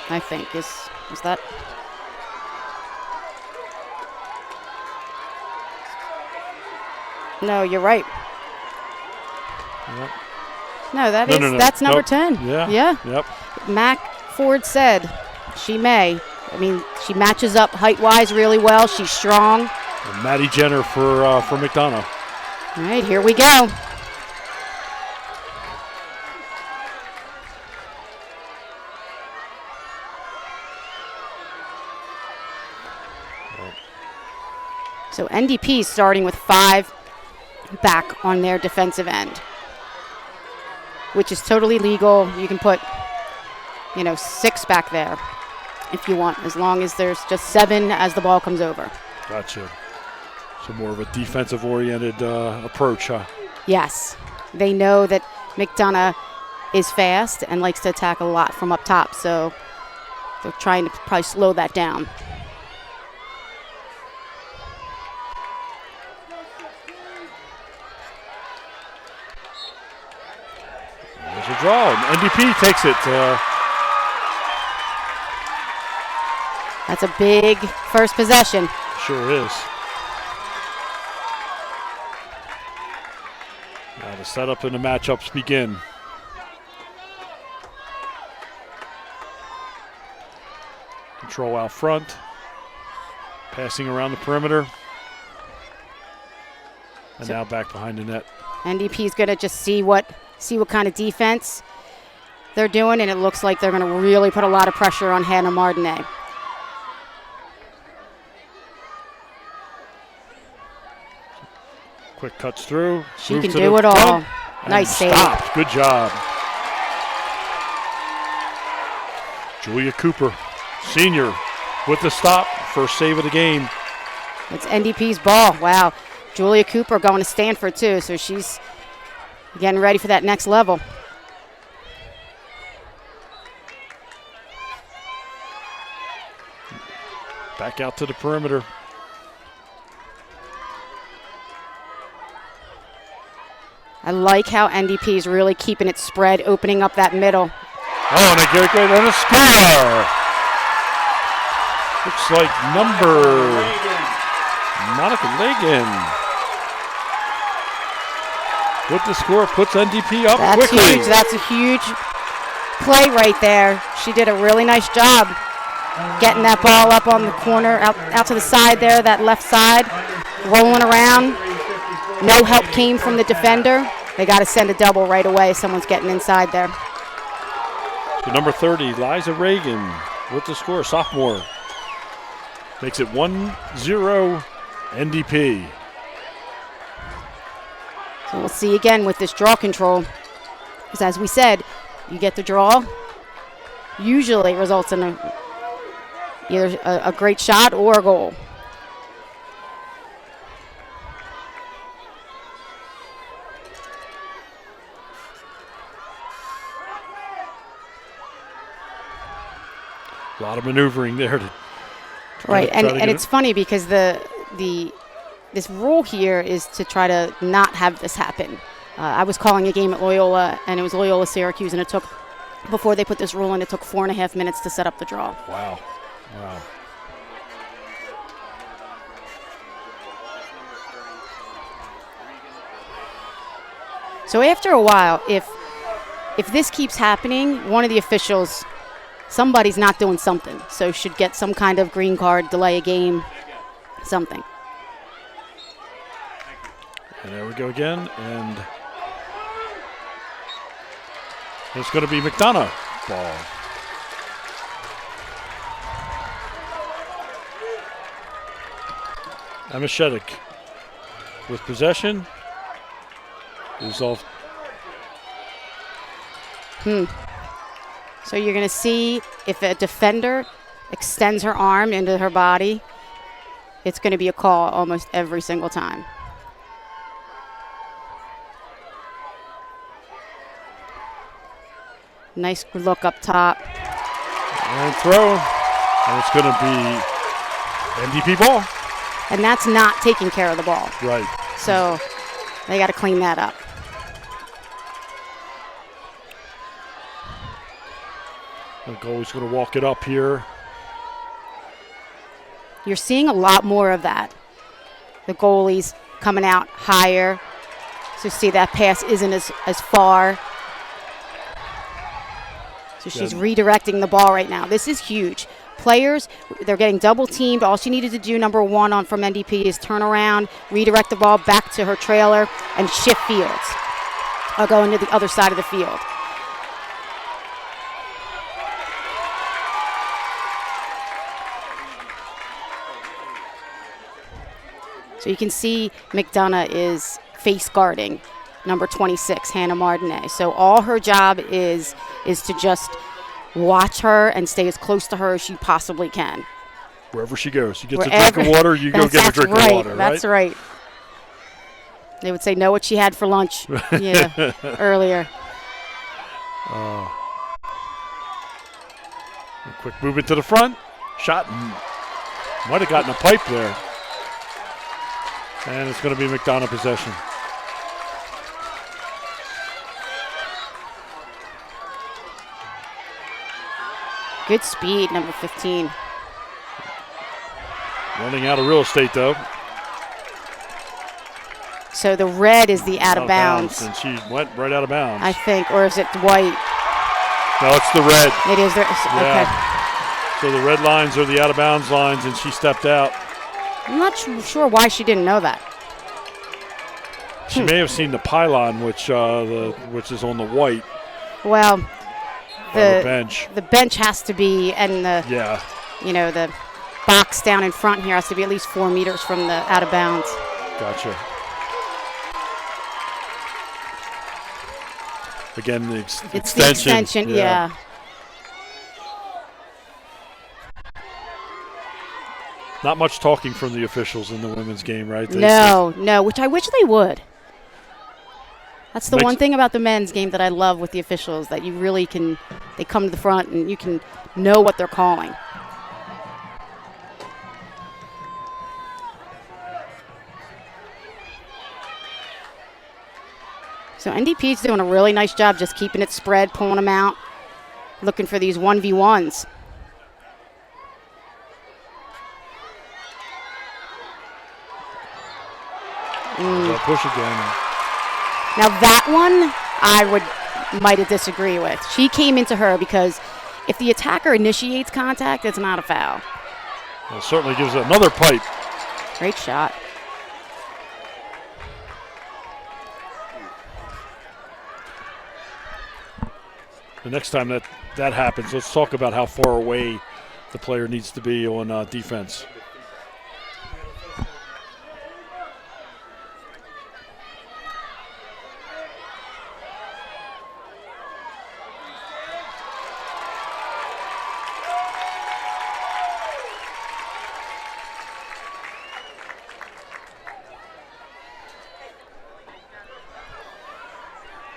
I think. Is that? No, you're right. Yep. No, that's number 10. Yeah. Yep. Mac Ford said she may. I mean, she matches up height-wise really well. She's strong. And Maddie Jenner for McDonough. All right, here we go. So NDP is starting with 5 back on their defensive end, which is totally legal. You can put, 6 back there if you want, as long as there's just 7 as the ball comes over. Gotcha. So more of a defensive-oriented approach, huh? Yes. They know that McDonough is fast and likes to attack a lot from up top, so they're trying to probably slow that down. There's a draw. NDP takes it. That's a big first possession. Sure is. Now the setup and the matchups begin. Control out front. Passing around the perimeter. And now back behind the net. NDP is going to just see what kind of defense they're doing, and it looks like they're going to really put a lot of pressure on Hannah Martinet. Quick cuts through. She can do it all. Nice save. Stopped. Good job. Julia Cooper, senior, with the stop. First save of the game. It's NDP's ball. Wow. Julia Cooper going to Stanford, too, so she's getting ready for that next level. Back out to the perimeter. I like how NDP is really keeping it spread, opening up that middle. Oh, and a great and a score. Looks like number Monica Lagan with the score, puts NDP up quickly. That's huge. That's a huge play right there. She did a really nice job getting that ball up on the corner, out to the side there, that left side, rolling around. No help came from the defender. They got to send a double right away. Someone's getting inside there. So number 30, Liza Reagan with the score, sophomore. Makes it 1-0 NDP. So we'll see again with this draw control. Because as we said, you get the draw, usually results in either a great shot or a goal. A lot of maneuvering there. Right, and it's funny because this rule here is to try to not have this happen. I was calling a game at Loyola, and it was Loyola Syracuse, and before they put this rule in, it took 4.5 minutes to set up the draw. Wow. So after a while, if this keeps happening, one of the officials, somebody's not doing something, so should get some kind of green card, delay a game, something. And there we go again, and it's going to be McDonough ball. Emma Sheddick with possession. Resolved. So you're going to see if a defender extends her arm into her body, it's going to be a call almost every single time. Nice look up top. And throw. And it's going to be NDP ball. And that's not taking care of the ball. Right. So they got to clean that up. The goalie's going to walk it up here. You're seeing a lot more of that. The goalie's coming out higher. So see that pass isn't as far. So she's redirecting the ball right now. This is huge. Players, they're getting double teamed. All she needed to do, number one from NDP, is turn around, redirect the ball back to her trailer, and shift fields. I'll go into the other side of the field. So you can see McDonough is face guarding number 26, Hannah Martinet. So all her job is to just watch her and stay as close to her as she possibly can. Wherever she goes, she gets a drink of water, you go get her a drink of water, right? That's right. They would say, know what she had for lunch earlier. A quick movement to the front. Shot might have gotten a pipe there. And it's going to be McDonough possession. Good speed, number 15. Running out of real estate, though. So the red is the out of bounds. And she went right out of bounds. I think, or is it white? No, it's the red. It is. Okay. So the red lines are the out of bounds lines, and she stepped out. I'm not sure why she didn't know that. She may have seen the pylon, which is on the white. Well, the bench. The bench has to be, and the box down in front here has to be at least 4 meters from the out of bounds. Gotcha. Again, the it's the extension, yeah. Not much talking from the officials in the women's game, right? No, which I wish they would. That's the one thing about the men's game that I love with the officials, that you really they come to the front and you can know what they're calling. So NDP's doing a really nice job just keeping it spread, pulling them out, looking for these 1v1s. Push again. Now that one I might have disagree with. She came into her because if the attacker initiates contact, it's not a foul. Well, it certainly gives it another pipe. Great shot. The next time that happens, let's talk about how far away the player needs to be on defense.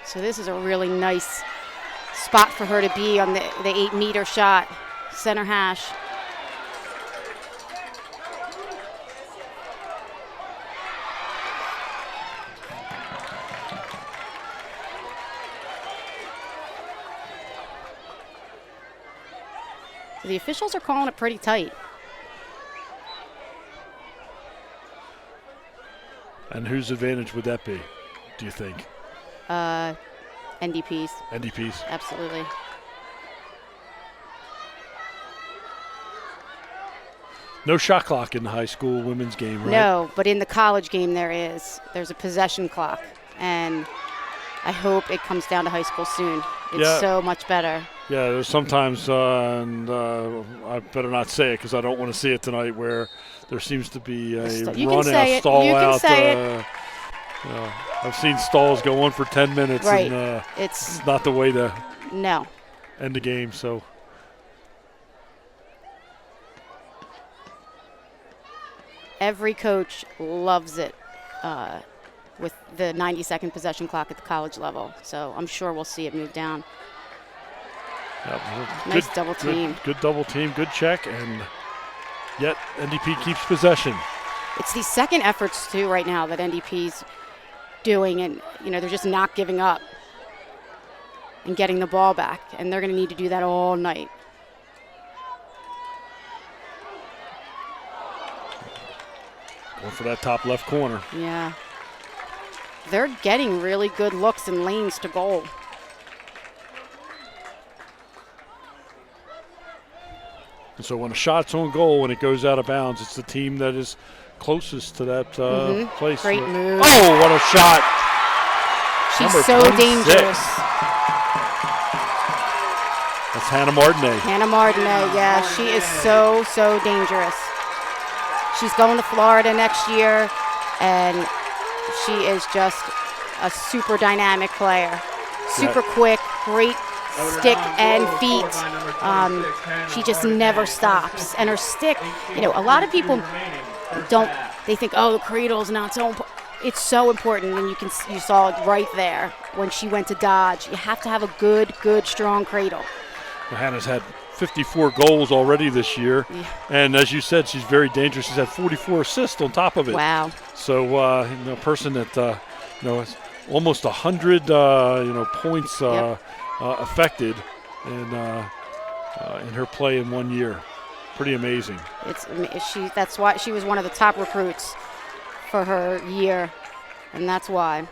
So this is a really nice spot for her to be on the 8-meter shot, center hash. So the officials are calling it pretty tight. And whose advantage would that be, do you think? NDP's. NDP's. Absolutely. No shot clock in the high school women's game, right? No, but in the college game there is. There's a possession clock, and I hope it comes down to high school soon. It's so much better. Yeah, there's sometimes, and I better not say it because I don't want to see it tonight, where there seems to be a run-out, stall-out. I've seen stalls go on for 10 minutes, right. And it's not the way to end the game. So every coach loves it with the 90-second possession clock at the college level. So I'm sure we'll see it move down. Nice double team. Good double team, good check, and yet NDP keeps possession. It's these second efforts, too, right now that NDP's doing, and they're just not giving up and getting the ball back, and they're going to need to do that all night. Going for that top left corner. Yeah. They're getting really good looks and lanes to goal. And so when a shot's on goal, when it goes out of bounds, it's the team that is closest to that place. Great move. Oh, what a shot. She's Number so 26. dangerous. That's Hannah Martinet. Hannah Martinet, yeah. She is so, so dangerous. She's going to Florida next year, and she is just a super dynamic player. Super quick, great stick and feet. She just never stops. And her stick, you know, a lot of people they think, oh, the cradle's not so important. It's so important, and you saw it right there when she went to dodge. You have to have a good, strong cradle. Hannah's had 54 goals already this year, and as you said, she's very dangerous. She's had 44 assists on top of it. Wow. So, a person that, has almost 100, points affected in her play in 1 year. Pretty amazing. That's why she was one of the top recruits for her year, and that's why.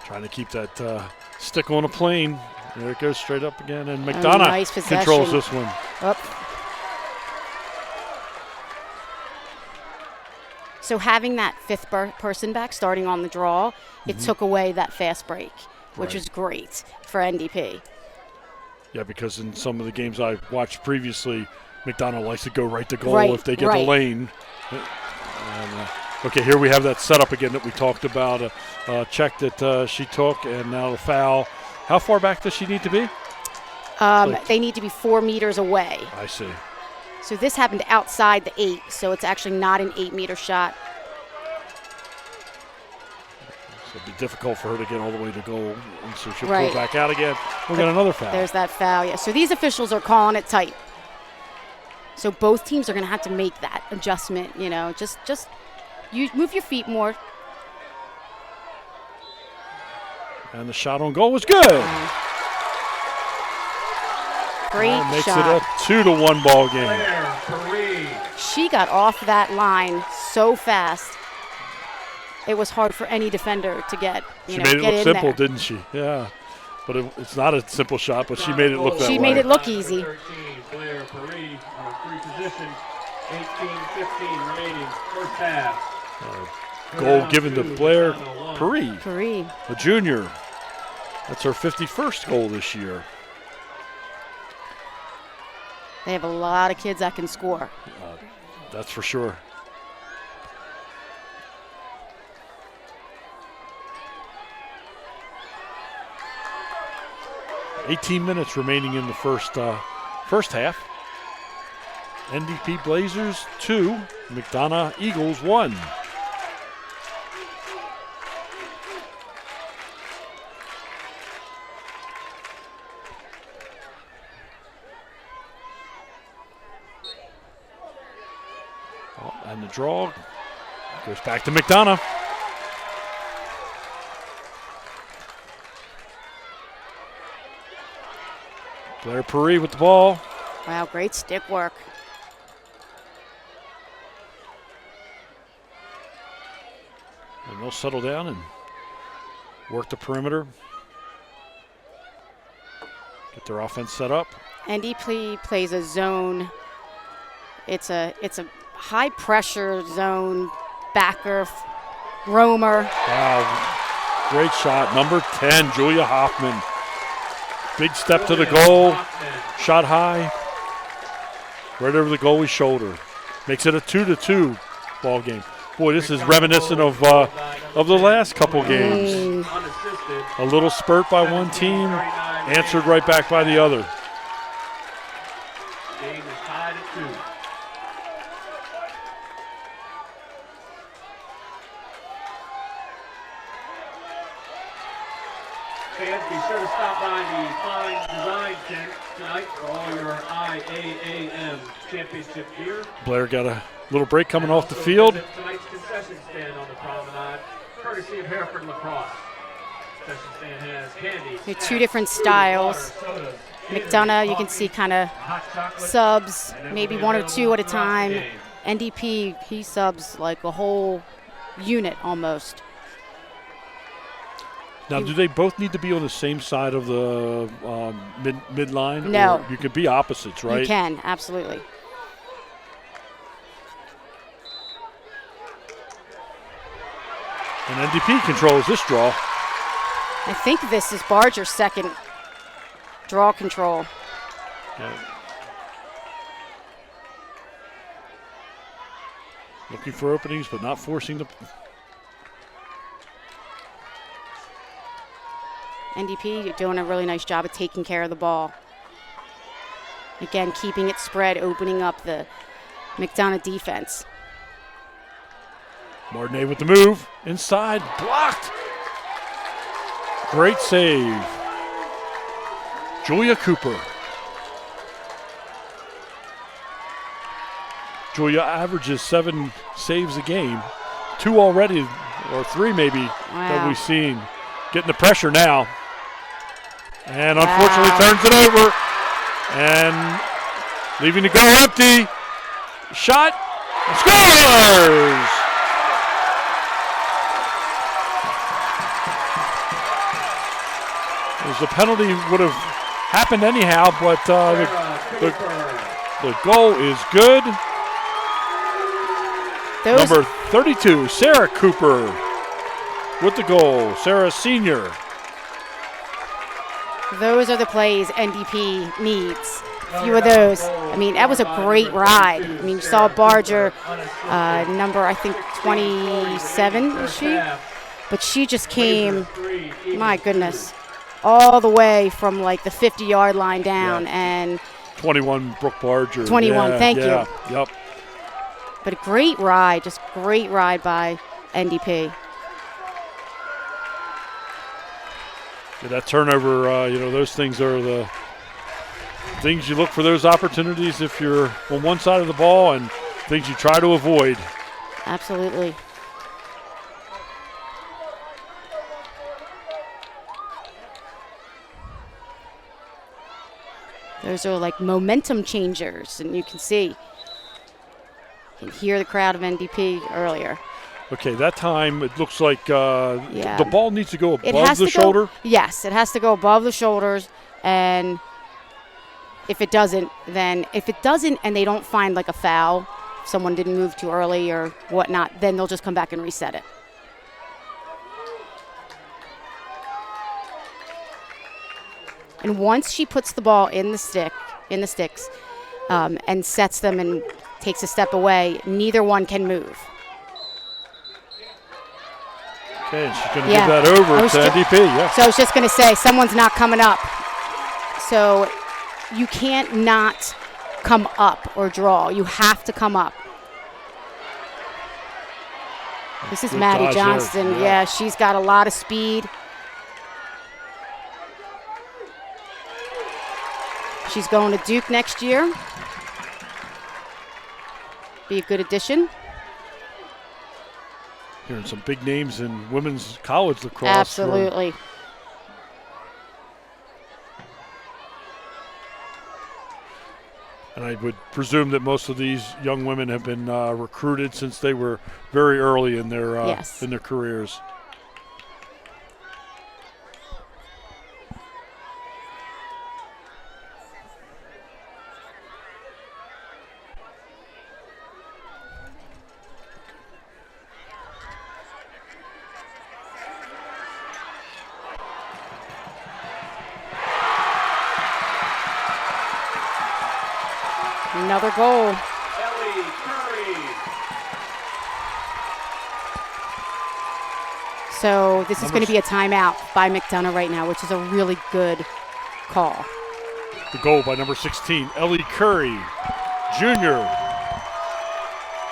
Trying to keep that stick on a plane. There it goes straight up again, and McDonough controls this one. So having that fifth person back starting on the draw, it took away that fast break, which is great for NDP. Yeah, because in some of the games I watched previously, McDonough likes to go right to goal if they get the lane. And, okay, here we have that setup again that we talked about, a check that she took, and now the foul. How far back does she need to be? They need to be 4 meters away. I see. So this happened outside the 8, so it's actually not an 8-meter shot. So it'd be difficult for her to get all the way to goal, and so she'll pull back out again. We'll get another foul. There's that foul, yeah. So these officials are calling it tight. So both teams are going to have to make that adjustment, you know. Just you move your feet more. And the shot on goal was good. Great makes shot. It a 2-1 ball game. She got off that line so fast. It was hard for any defender to get. She made it look simple, didn't she? Yeah. But it's not a simple shot, but she made it look that way. She made it look easy. Blair Paris, 3 positions, 18-15 remaining, first half. Goal given to Blair Paris, a junior. That's her 51st goal this year. They have a lot of kids that can score. That's for sure. $18 minutes remaining in the first half. NDP Blazers 2, McDonough Eagles 1. And the draw goes back to McDonough. Blair Paris with the ball. Wow, great stick work. And they'll settle down and work the perimeter. Get their offense set up. NDP plays a zone. It's a high pressure zone, backer, roamer. Wow, great shot. Number 10, Julia Hoffman. Big step to the goal, shot high, right over the goalie's shoulder. Makes it a 2-2 ball game. Boy, this is reminiscent of the last couple games. A little spurt by one team, answered right back by the other. Game is tied at 2. Fans, be sure to stop by the Fine Design Tent tonight for all your IAAM championship gear. Blair got a little break coming off the field. Tonight's concession stand on the promenade, courtesy of Hereford Lacrosse. Concession stand has candy, They're two different styles. sodas, McDonough, you can see kind of hot chocolate, subs, and maybe it'll be one or available two at a throughout the time. game. NDP, he subs like a whole unit almost. Now, do they both need to be on the same side of the midline? No. Or you could be opposites, right? You can, absolutely. And NDP controls this draw. I think this is Barger's second draw control. Yeah. Looking for openings, but not forcing the. NDP, you're doing a really nice job of taking care of the ball. Again, keeping it spread, opening up the McDonough defense. Martinet with the move. Inside. Blocked. Great save. Julia Cooper. Julia averages 7 saves a game. 2 already, or 3 maybe, that we've seen. Getting the pressure now. And unfortunately turns it over. And leaving the goal empty. Shot. Scores! The penalty would have happened anyhow, but the goal is good. Number 32, Sarah Cooper with the goal. Sarah Senior. Those are the plays NDP needs. A few of those. I mean, that was a great ride. I mean, you saw Barger, number, I think, 27, is she? But she just came, my goodness, all the way from like the 50-yard line down. And 21, Brooke Barger. 21, thank you. Yep. But a great ride, just great ride by NDP. Yeah, that turnover, those things are the things you look for, those opportunities if you're on one side of the ball, and things you try to avoid. Absolutely. Those are like momentum changers, and you can see, you can hear the crowd of NDP earlier. Okay, that time it looks like the ball needs to go above the shoulder. Yes, it has to go above the shoulders, and if it doesn't, and they don't find like a foul, someone didn't move too early or whatnot, then they'll just come back and reset it. And once she puts the ball in the sticks, and sets them and takes a step away, neither one can move. Okay, and she's going to give that over to NDP. Yeah. So I was just going to say, someone's not coming up. So you can't not come up or draw. You have to come up. This is Maddie Johnston. Yeah, she's got a lot of speed. She's going to Duke next year. Be a good addition. Hearing some big names in women's college lacrosse. Absolutely. And I would presume that most of these young women have been recruited since they were very early in their careers. Another goal. Ellie Curry. So this is going to be a timeout by McDonough right now, which is a really good call. The goal by number 16, Ellie Curry, junior.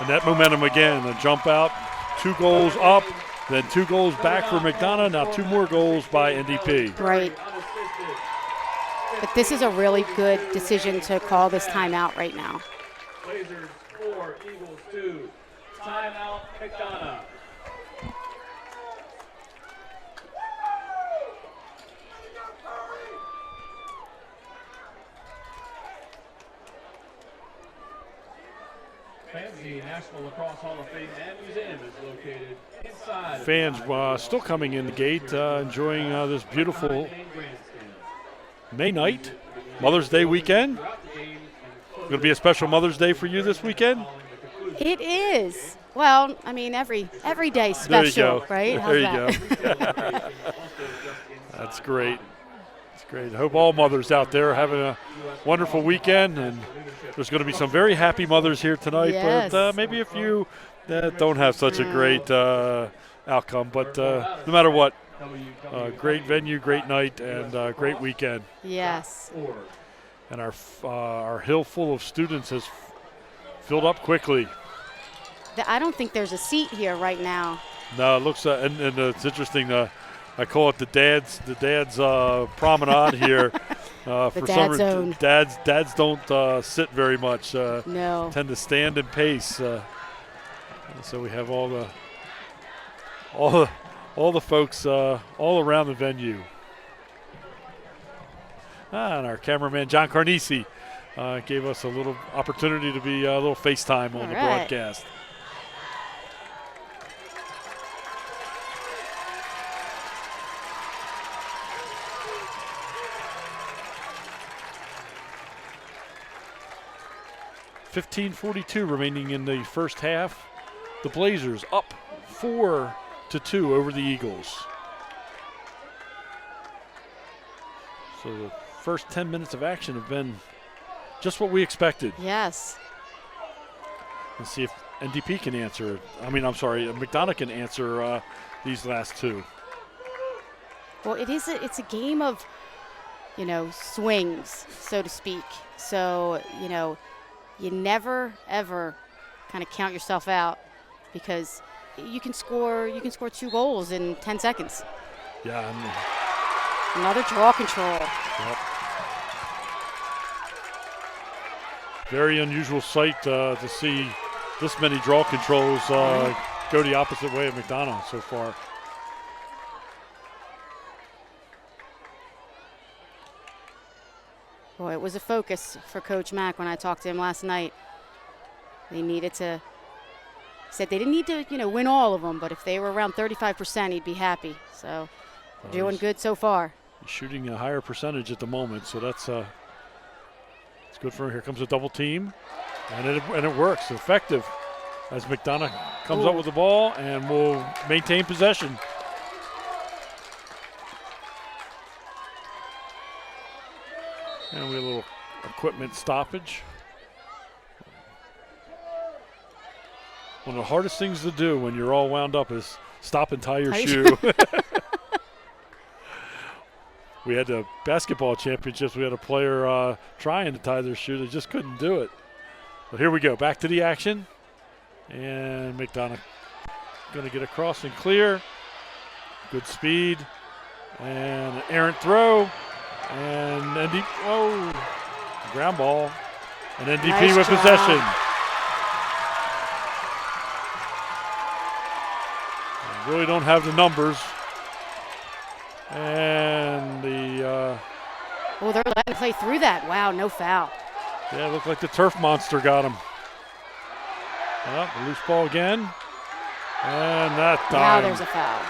And that momentum again, a jump out, 2 goals up, then 2 goals back for McDonough, now 2 more goals by NDP. Right. But this is a really good decision to call this timeout right now. Blazers 4, Eagles 2. Timeout, McDonough. fans, the National Lacrosse Hall of Fame and Museum is located inside. Fans still coming in the gate, enjoying this beautiful May night, Mother's Day weekend. Going to be a special Mother's Day for you this weekend? It is. Well, I mean, every day special, right? There you go. That's great. That's great. I hope all mothers out there are having a wonderful weekend, and there's going to be some very happy mothers here tonight, yes. but maybe a few that don't have such a great outcome. But no matter what, great venue, great night, and great weekend. Yes. And our hill full of students has filled up quickly. I don't think there's a seat here right now. No, it looks and it's interesting. I call it the dad's promenade here. For dad zone. Dads don't sit very much. No. Tend to stand and pace. So we have all the folks all around the venue. And our cameraman John Carnisi gave us a little opportunity to be a little FaceTime on the broadcast. .15:42 remaining in the first half. The Blazers up 4-2 over the Eagles. So the first 10 minutes of action have been just what we expected. Yes. Let's see if NDP can answer. McDonough can answer these last two. Well, it's a game of, swings, so to speak. So, you never ever kind of count yourself out, because you can score 2 goals in 10 seconds. Yeah. Another draw control. Yep. Very unusual sight to see this many draw controls go the opposite way of McDonough so far. Boy, it was a focus for Coach Mack when I talked to him last night. They needed to, said they didn't need to, win all of them, but if they were around 35%, he'd be happy. So, doing good so far. He's shooting a higher percentage at the moment, so that's it's good for him. Here comes a double team, and it works. Effective as McDonough comes up with the ball and will maintain possession. And we have a little equipment stoppage. One of the hardest things to do when you're all wound up is stop and tie your shoe. We had the basketball championships. We had a player trying to tie their shoe. They just couldn't do it. But here we go. Back to the action. And McDonough going to get across and clear. Good speed. And an errant throw. And NDP, ground ball. And NDP nice with job. possession. They really don't have the numbers. And they're letting play through that. Wow, no foul. Yeah, it looked like the turf monster got him. Loose ball again. And that time. Now there's a foul.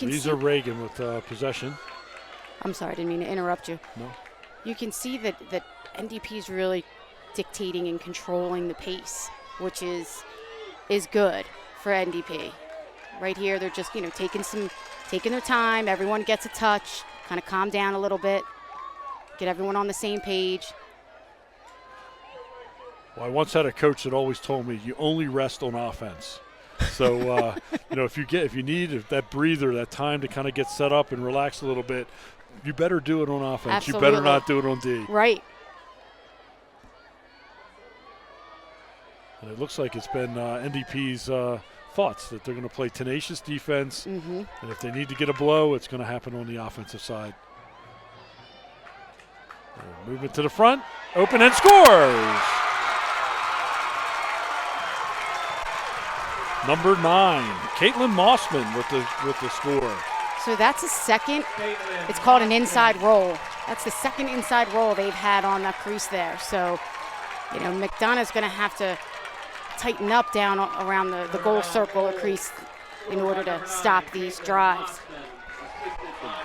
Lisa Reagan with possession. I'm sorry, I didn't mean to interrupt you. No. You can see that NDP is really dictating and controlling the pace, which is good for NDP. Right here, they're just taking their time. Everyone gets a touch, kind of calm down a little bit, get everyone on the same page. Well, I once had a coach that always told me you only rest on offense. So if you need that breather, that time to kind of get set up and relax a little bit, you better do it on offense. Absolutely. You better not do it on D. Right. And it looks like it's been NDP's thoughts that they're going to play tenacious defense, and if they need to get a blow, it's going to happen on the offensive side. Movement to the front, open and scores. Number 9, Caitlin Mossman with the score. So that's a second. It's called an inside roll. That's the second inside roll they've had on that crease there. So, McDonough's going to have to tighten up down around the goal circle or crease in order to stop these drives.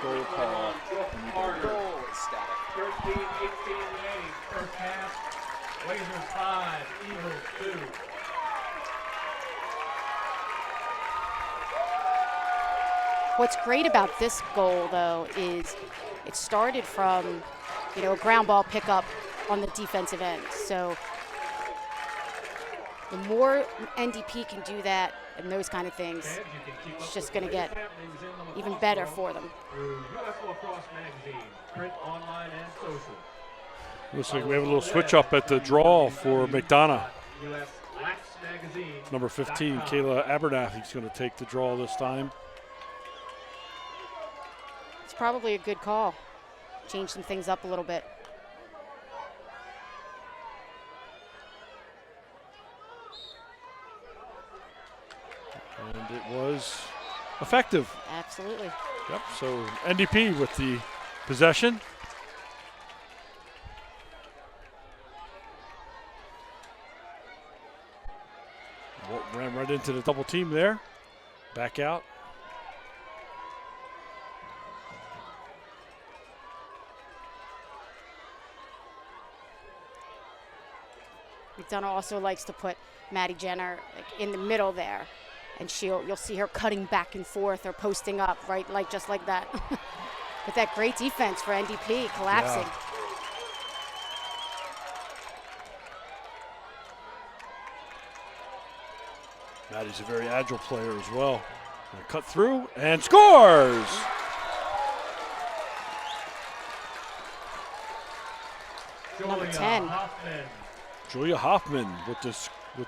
Goal call. Goal is static. 13-18 remaining, first half. Blazers 5, Eagles 2. What's great about this goal, though, is it started from, a ground ball pickup on the defensive end. So the more NDP can do that and those kind of things, it's just going to get even better for them. Through US Lacrosse Magazine, print, online, and social. Looks like we have a little switch up at the draw for McDonough. US Lax Magazine. Number 15, Kayla Abernathy's going to take the draw this time. It's probably a good call. Change some things up a little bit. And it was effective. Absolutely. Yep, so NDP with the possession. Ran right into the double team there. Back out. McDonough also likes to put Maddie Jenner in the middle there, and you'll see her cutting back and forth or posting up, right, just like that. With that great defense for NDP, collapsing. Yeah. Maddie's a very agile player as well. Gonna cut through and scores! Number 10. Julia Hoffman with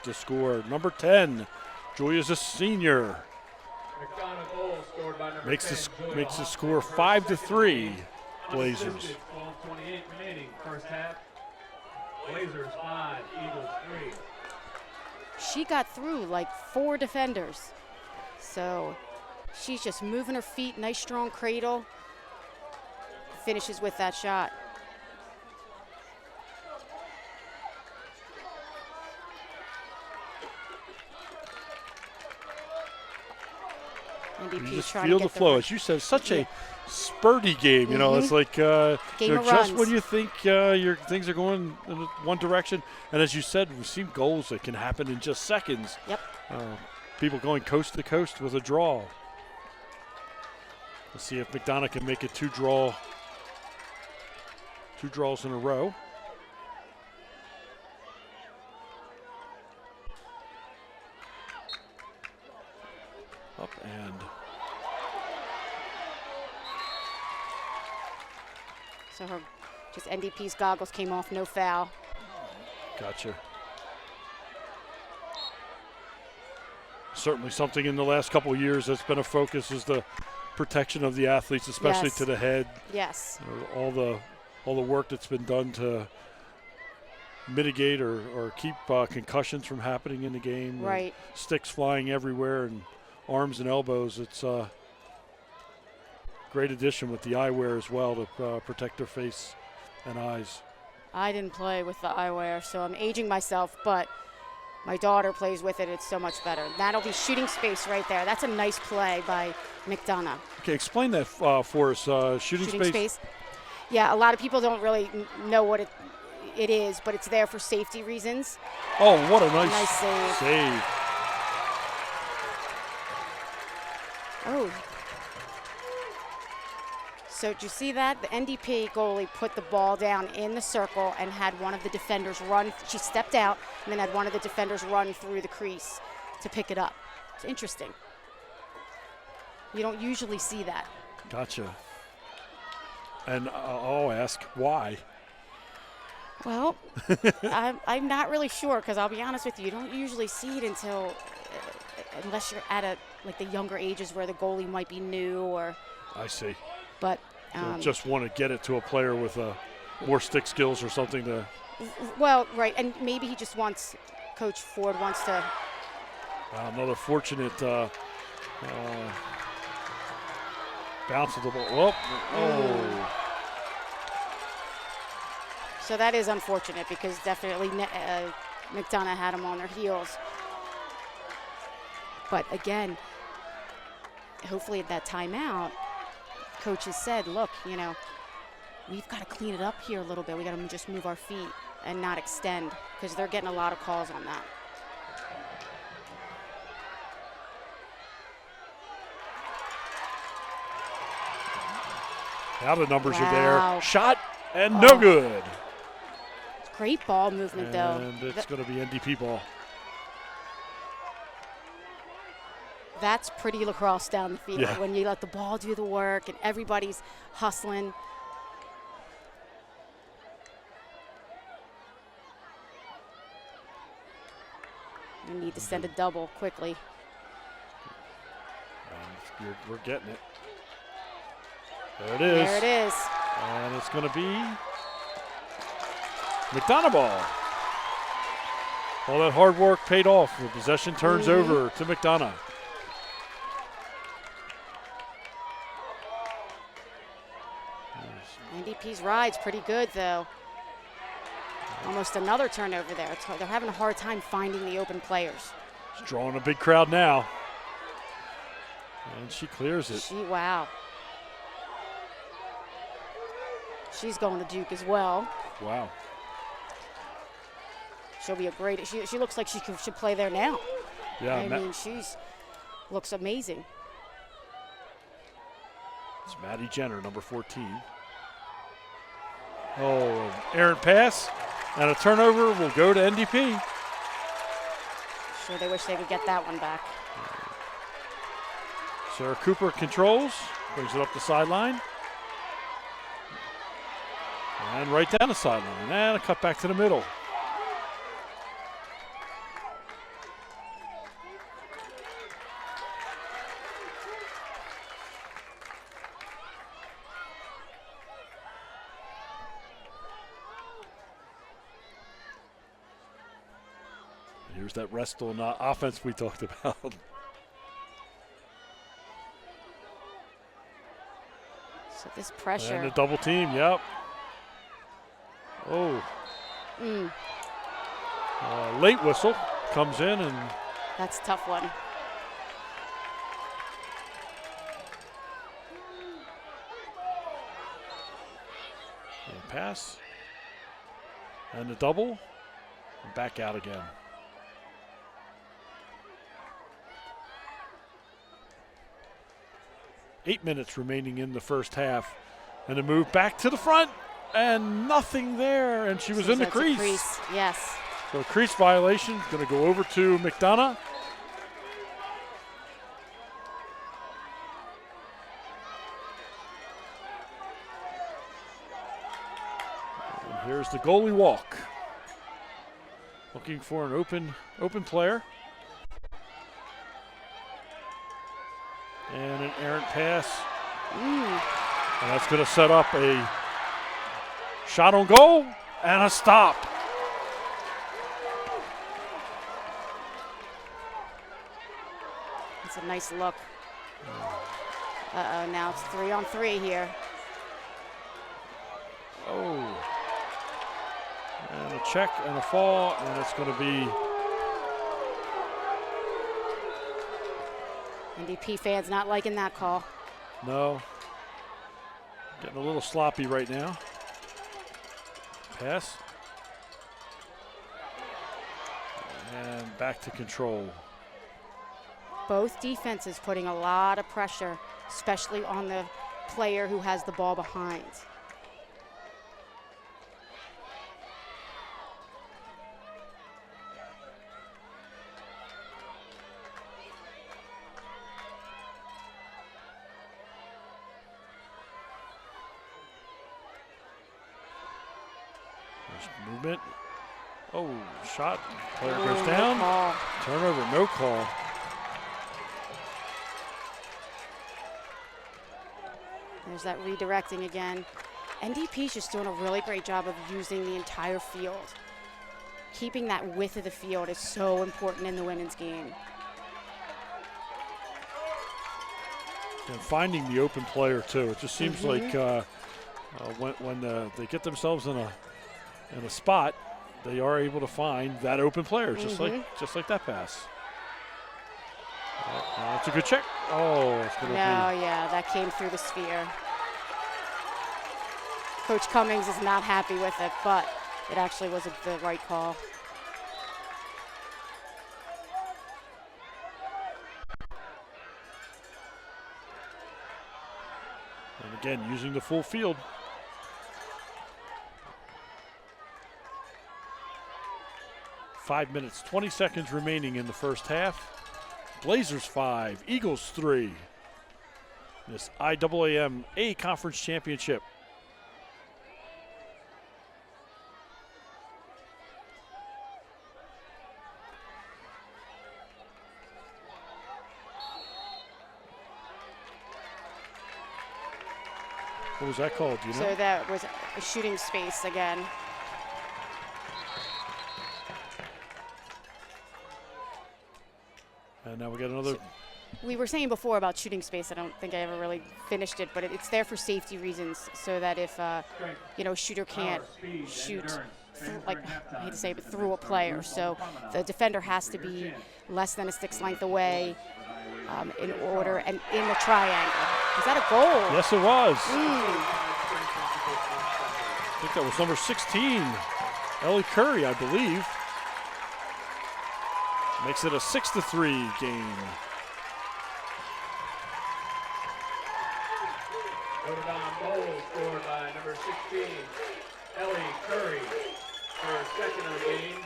the score. Number 10. Julia's a senior. Makes the score 5-3. Blazers. 12:28 remaining, first half. Blazers 5, Eagles 3. She got through like 4 defenders. So she's just moving her feet, nice strong cradle. Finishes with that shot. You just feel the flow. As you said, such a spurty game. You know, it's like just when you think your things are going in one direction, and as you said, we've seen goals that can happen in just seconds. Yep. People going coast to coast with a draw. Let's see if McDonough can make it 2 draws in a row. Up and so just NDP's goggles came off, no foul. Gotcha. Certainly something in the last couple of years that's been a focus is the protection of the athletes, especially to the head. Yes. All the work that's been done to mitigate or keep concussions from happening in the game. Right. Sticks flying everywhere and arms and elbows. It's a great addition with the eyewear as well to protect their face and eyes. I didn't play with the eyewear, so I'm aging myself, but my daughter plays with it. It's so much better. That'll be shooting space right there. That's a nice play by McDonough. Okay, explain that for us. Shooting space. Yeah, a lot of people don't really know what it is, but it's there for safety reasons. Oh, what a nice save. Oh. So did you see that? The NDP goalie put the ball down in the circle and had one of the defenders run. She stepped out and then had one of the defenders run through the crease to pick it up. It's interesting. You don't usually see that. Gotcha. And I'll ask why. Well, I'm not really sure, because I'll be honest with you, you don't usually see it until unless you're at the younger ages where the goalie might be new or. I see. But just want to get it to a player with more stick skills or something to. Well, right, and maybe he just wants, Coach Ford wants to Another fortunate bounce of the ball. Oh. So that is unfortunate because definitely McDonough had them on their heels. But again, hopefully at that timeout, coaches said, look, you know, we've got to clean it up here a little bit. We got to just move our feet and not extend because they're getting a lot of calls on that. Now the numbers are there. Shot and no good. Great ball movement, though. And it's going to be NDP ball. That's pretty lacrosse down the field when you let the ball do the work and everybody's hustling. We need to send a double quickly. We're getting it. There it is. There it is. And it's going to be McDonough ball. All that hard work paid off. The possession turns over to McDonough. NDP's ride's pretty good, though. Almost another turnover there. They're having a hard time finding the open players. She's drawing a big crowd now. And she clears it. Wow. She's going to Duke as well. Wow. She'll be a great, she looks like she should play there now. Yeah. I mean, looks amazing. It's Maddie Jenner, number 14. Oh, errant pass. And a turnover will go to NDP. Sure, they wish they could get that one back. Sarah Cooper controls, brings it up the sideline. And right down the sideline. And a cut back to the middle. Here's that rest on offense we talked about. So this pressure. And a double team, yep. Oh. Late whistle comes in and. That's a tough one. And a pass. And a double. And back out again. Eight minutes remaining in the first half. And a move back to the front. And nothing there. And she was in the crease. Yes. So a crease violation. Going to go over to McDonough. And here's the goalie walk. Looking for an open player. And an errant pass. And that's going to set up a shot on goal and a stop. It's a nice look. Uh-oh, now it's 3-on-3 here. Oh. And a check and a fall, and it's going to be. NDP fans not liking that call. No. Getting a little sloppy right now. Pass. And back to control. Both defenses putting a lot of pressure, especially on the player who has the ball behind. Movement. Oh, shot. Player goes down. No Turnover, no call. There's that redirecting again. NDP's just doing a really great job of using the entire field. Keeping that width of the field is so important in the women's game. And finding the open player too. It just seems like when they get themselves in a spot, they are able to find that open player, just like that pass. That's a good check. Oh, it's going to be. Yeah, that came through the sphere. Coach Cummings is not happy with it, but it actually was the right call. And again, using the full field. Five minutes, 20 seconds remaining in the first half. Blazers 5, Eagles 3. This IAAM A Conference Championship. What was that called? Do you know? So that was a shooting space again. And now we got another. We were saying before about shooting space. I don't think I ever really finished it, but it's there for safety reasons, so that if shooter can't shoot, I hate to say it, but through a player. So the defender has to be less than a stick's length away in order and in the triangle. Is that a goal? Yes, it was. I think that was number 16, Ellie Curry, I believe. Makes it a 6-3 game. Voted on goal scored by number 16, Ellie Curry, her second of the game,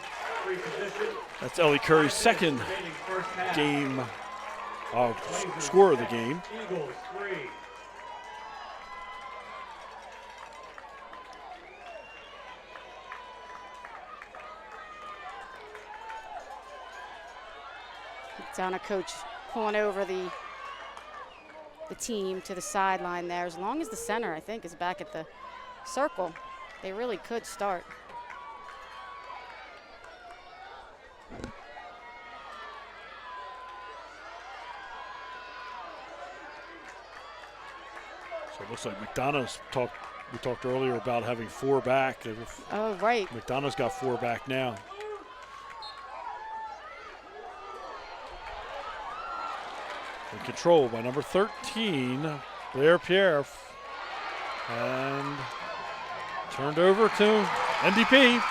free position. That's Ellie Curry's second game score of the game. Eagles 3. Donna coach pulling over the team to the sideline there. As long as the center, I think, is back at the circle, they really could start. So it looks like McDonough's we talked earlier about having 4 back. Oh, right. McDonough's got 4 back now. In control by number 13, Blair Pierre. And turned over to NDP.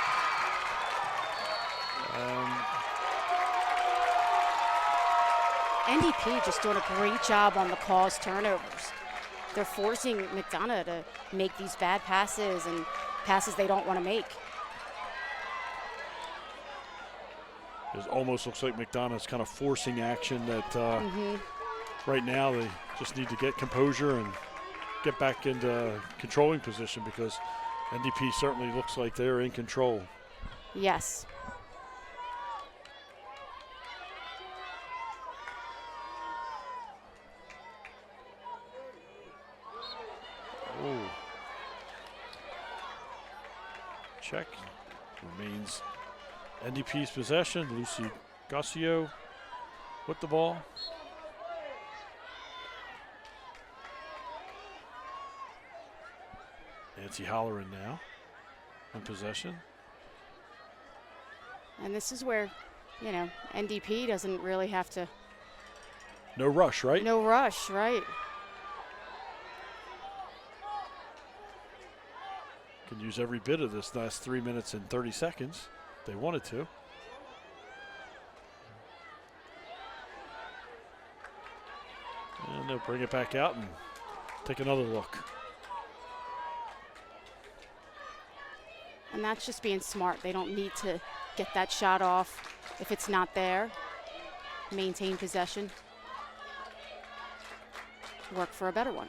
NDP just doing a great job on the calls turnovers. They're forcing McDonough to make these bad passes and passes they don't want to make. It almost looks like McDonough's kind of forcing action that right now they just need to get composure and get back into controlling position, because NDP certainly looks like they're in control. Yes. Oh. Check. Remains NDP's possession. Lucy Gossio with the ball. Nancy Holleran now in possession. And this is where, NDP doesn't really have to. No rush, right? No rush, right. Can use every bit of this last 3 minutes and 30 seconds if they wanted to. And they'll bring it back out and take another look. And that's just being smart. They don't need to get that shot off if it's not there. Maintain possession. Work for a better one.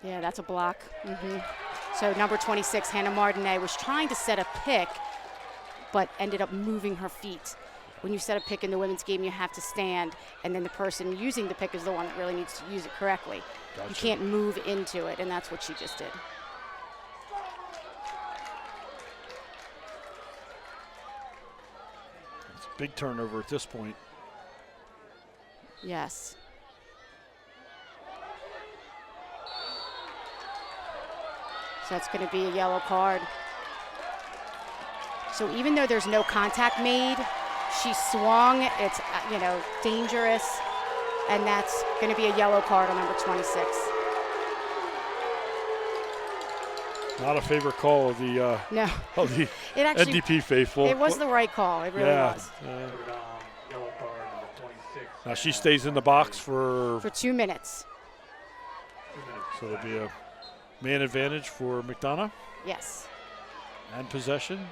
Yeah, that's a block. So number 26, Hannah Martinet, was trying to set a pick, but ended up moving her feet. When you set a pick in the women's game, you have to stand, and then the person using the pick is the one that really needs to use it correctly. Gotcha. You can't move into it, and that's what she just did. It's a big turnover at this point. Yes. So that's going to be a yellow card. So even though there's no contact made, she swung. It's, dangerous. And that's going to be a yellow card on number 26. Not a favorite call of the No. of the It actually, NDP faithful. It was the right call. It really was. Yellow card number 26. Now she stays in the box for 2 minutes. 2 minutes. so it'll be a man advantage for McDonough Yes. and possession.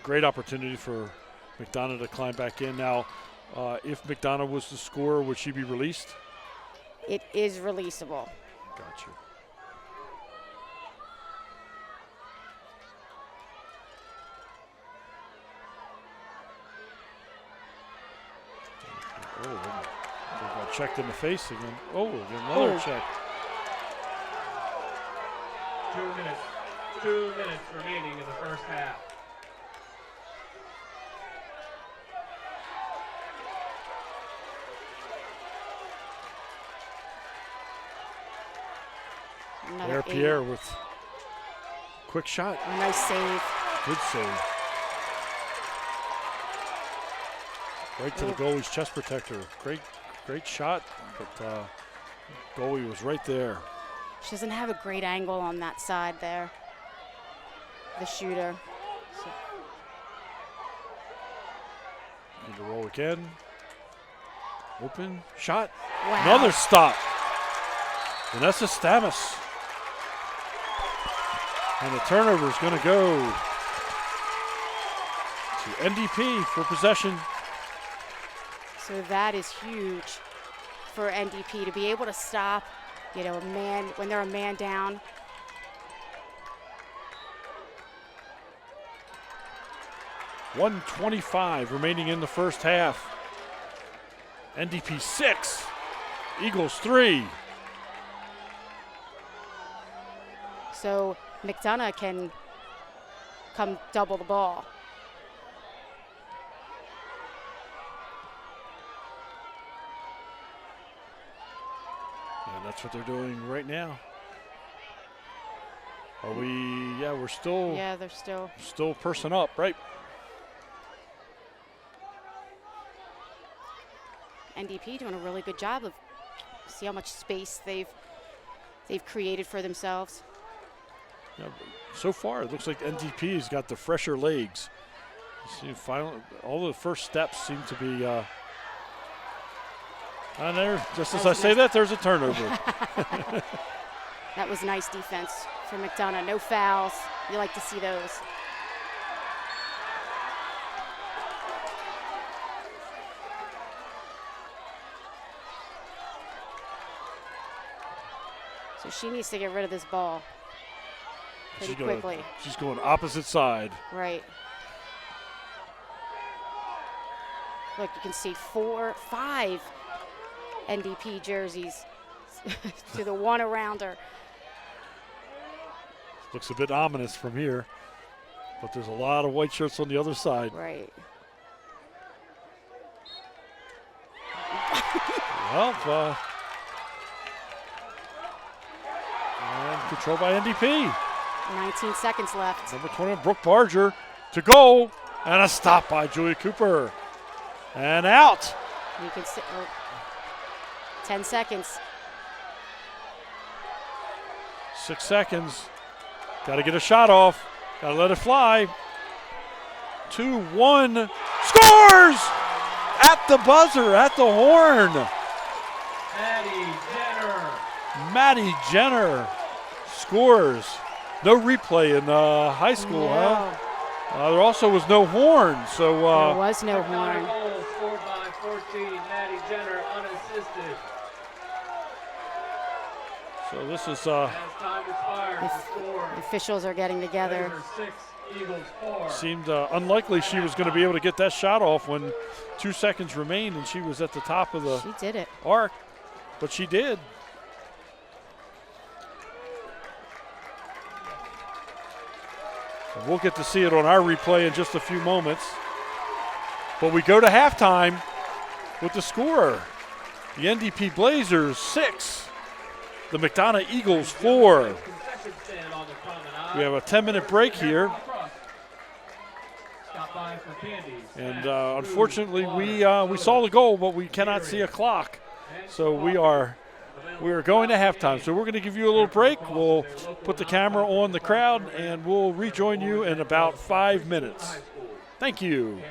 Great opportunity for McDonough to climb back in. Now, if McDonough was the scorer, would she be released? It is releasable. Gotcha. Oh, they got checked in the face again. Oh, another check. 2 minutes. 2 minutes remaining in the first half. Another Pierre with quick shot. A nice save. Good save. Right to the goalie's chest protector. Great shot, but goalie was right there. She doesn't have a great angle on that side there, the shooter. So. Need to roll again. Open shot. Wow. Another stop. Vanessa Stamus. And the turnover is going to go to NDP for possession. So that is huge for NDP to be able to stop, a man when they're a man down. .125 remaining in the first half. NDP 6, Eagles 3. So McDonough can come double the ball. And that's what they're doing right now. Are we? Yeah, we're still. Yeah, they're still person up, right? NDP doing a really good job of see how much space they've created for themselves. Yeah, so far it looks like NDP's got the fresher legs. You see, finally, all the first steps seem to be. And there, just as I say that, there's a turnover. That was nice defense for McDonough. No fouls. You like to see those. So she needs to get rid of this ball pretty quickly. She's going opposite side. Right. Look, you can see 4, 5 NDP jerseys to the one around her. Looks a bit ominous from here, but there's a lot of white shirts on the other side. Right. Well, and controlled by NDP. 19 seconds left. Number 20, Brooke Barger to go, and a stop by Julia Cooper. And out. You can see 10 seconds. 6 seconds. Got to get a shot off. Got to let it fly. 2-1. Scores! At the buzzer, at the horn. Maddie Jenner scores. No replay in high school, huh? There also was no horn, so there was no horn. Goal scored by 14, Maddie Jenner, unassisted. So this is As time expires, the score. The officials are getting together. Razors 6, Eagles 4. seemed unlikely she was going to be able to get that shot off when 2 seconds remained and she was at the top of the She did it. arc, but she did. We'll get to see it on our replay in just a few moments. But we go to halftime with the score. The NDP Blazers 6, the McDonough Eagles 4. We have a 10-minute break here. And unfortunately, we saw the goal, but we cannot see a clock. So we are going to halftime. So we're going to give you a little break. We'll put the camera on the crowd, and we'll rejoin you in about 5 minutes. Thank you.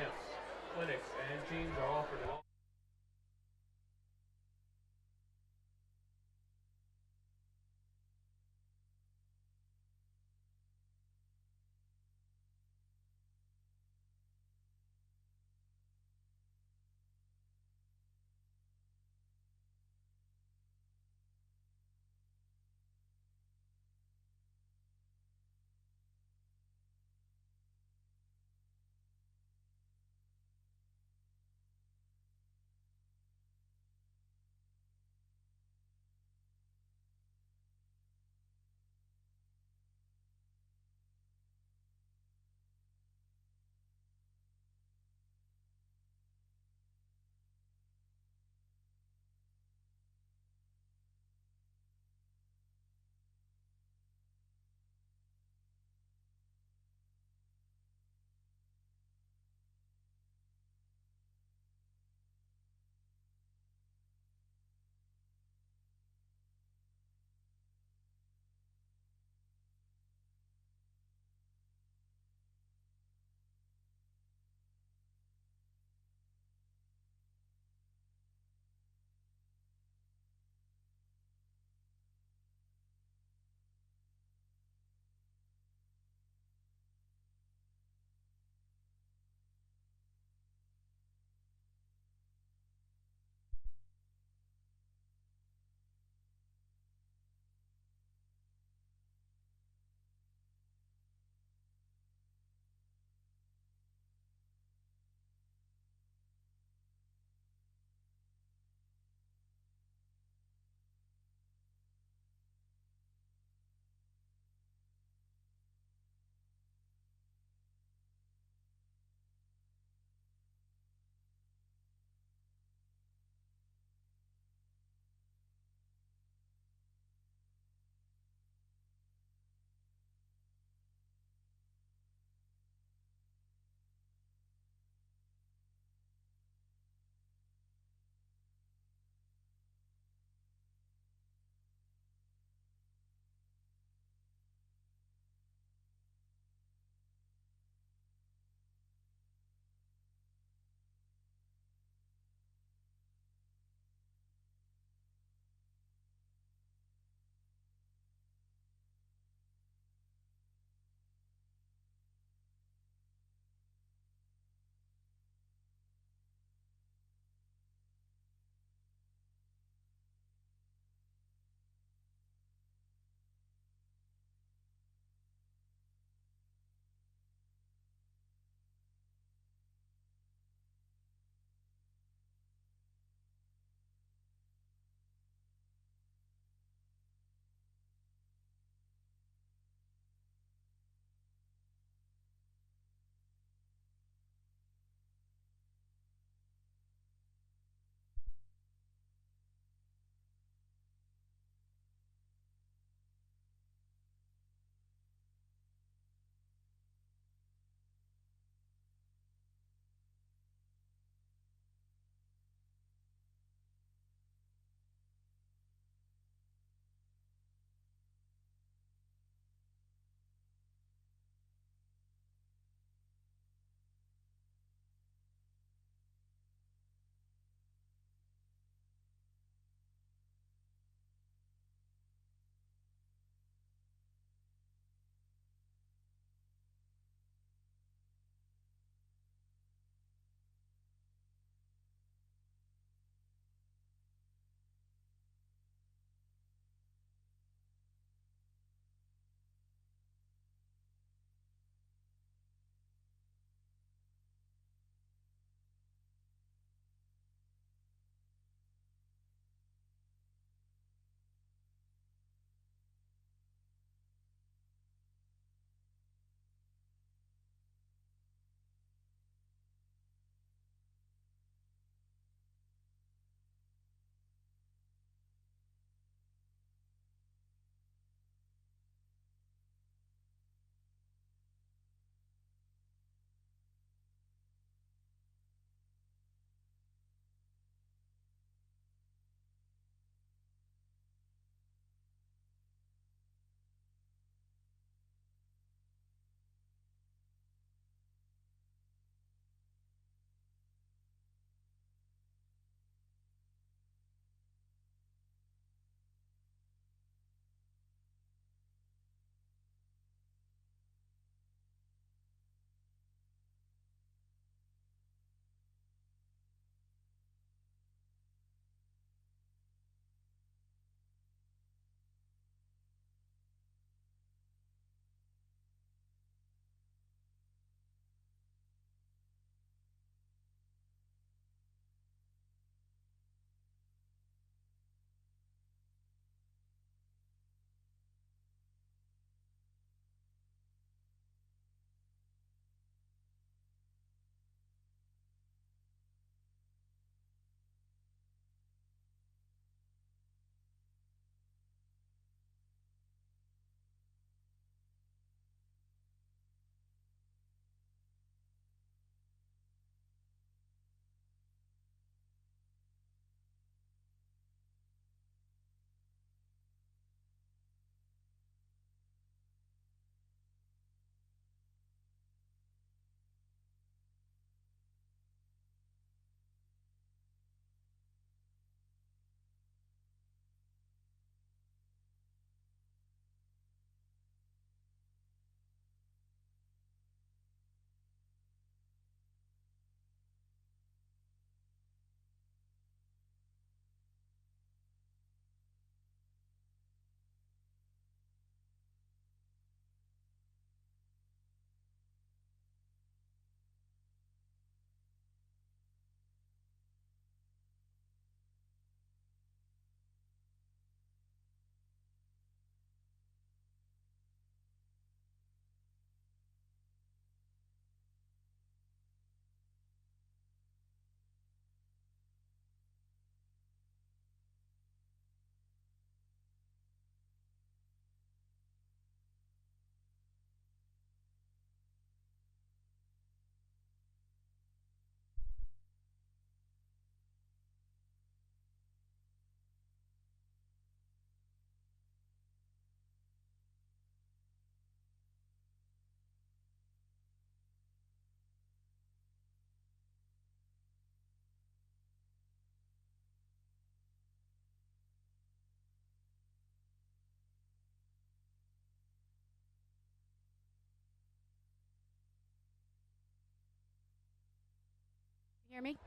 Hear me?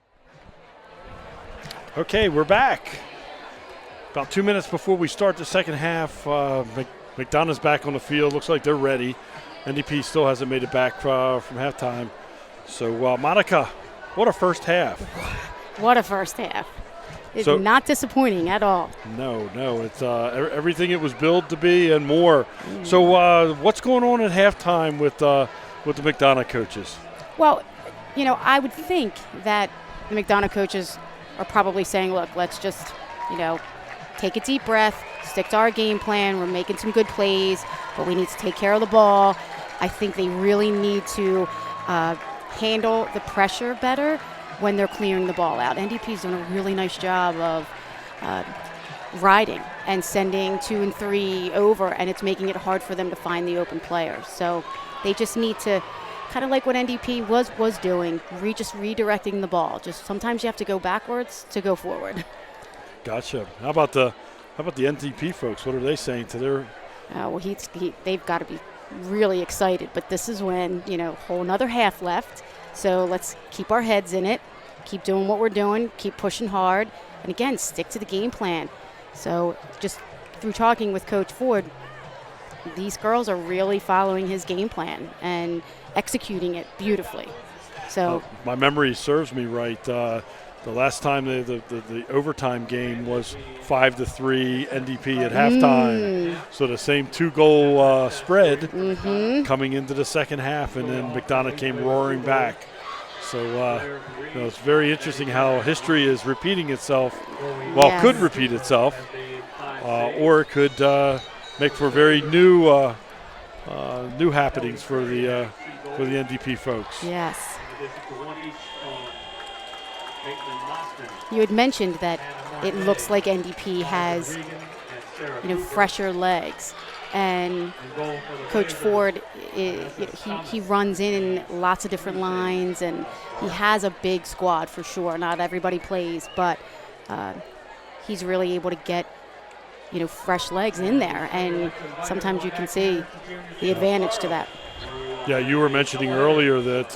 Okay, we're back. About 2 minutes before we start the second half, McDonough's back on the field. Looks like they're ready. NDP still hasn't made it back from halftime. So, Monica, what a first half. What a first half. It's not disappointing at all. No, it's everything it was billed to be and more. So what's going on at halftime with the McDonough coaches? Well, I would think that the McDonough coaches are probably saying, look, let's just, take a deep breath, stick to our game plan. We're making some good plays, but we need to take care of the ball. I think they really need to handle the pressure better when they're clearing the ball out. NDP's doing a really nice job of riding and sending 2 and 3 over, and it's making it hard for them to find the open players. So they just need to, kind of like what NDP was doing, just redirecting the ball. Just sometimes you have to go backwards to go forward. Gotcha. How about the NDP folks? What are they saying to their? Well, they've got to be really excited. But this is when whole another half left. So let's keep our heads in it, keep doing what we're doing, keep pushing hard, and again, stick to the game plan. So just through talking with Coach Ford, these girls are really following his game plan and executing it beautifully. So my memory serves me right. The last time the overtime game was 5-3 NDP at halftime. So the same 2-goal spread coming into the second half, and then McDonough came roaring back. So it's very interesting how history is repeating itself. Well, yes. Could repeat itself, or it could make for very new happenings for the NDP folks. Yes. You had mentioned that it looks like NDP has, fresher legs, and Coach Ford, he runs in lots of different lines, and he has a big squad for sure. Not everybody plays, but he's really able to get, fresh legs in there, and sometimes you can see the advantage to that. Yeah, you were mentioning earlier that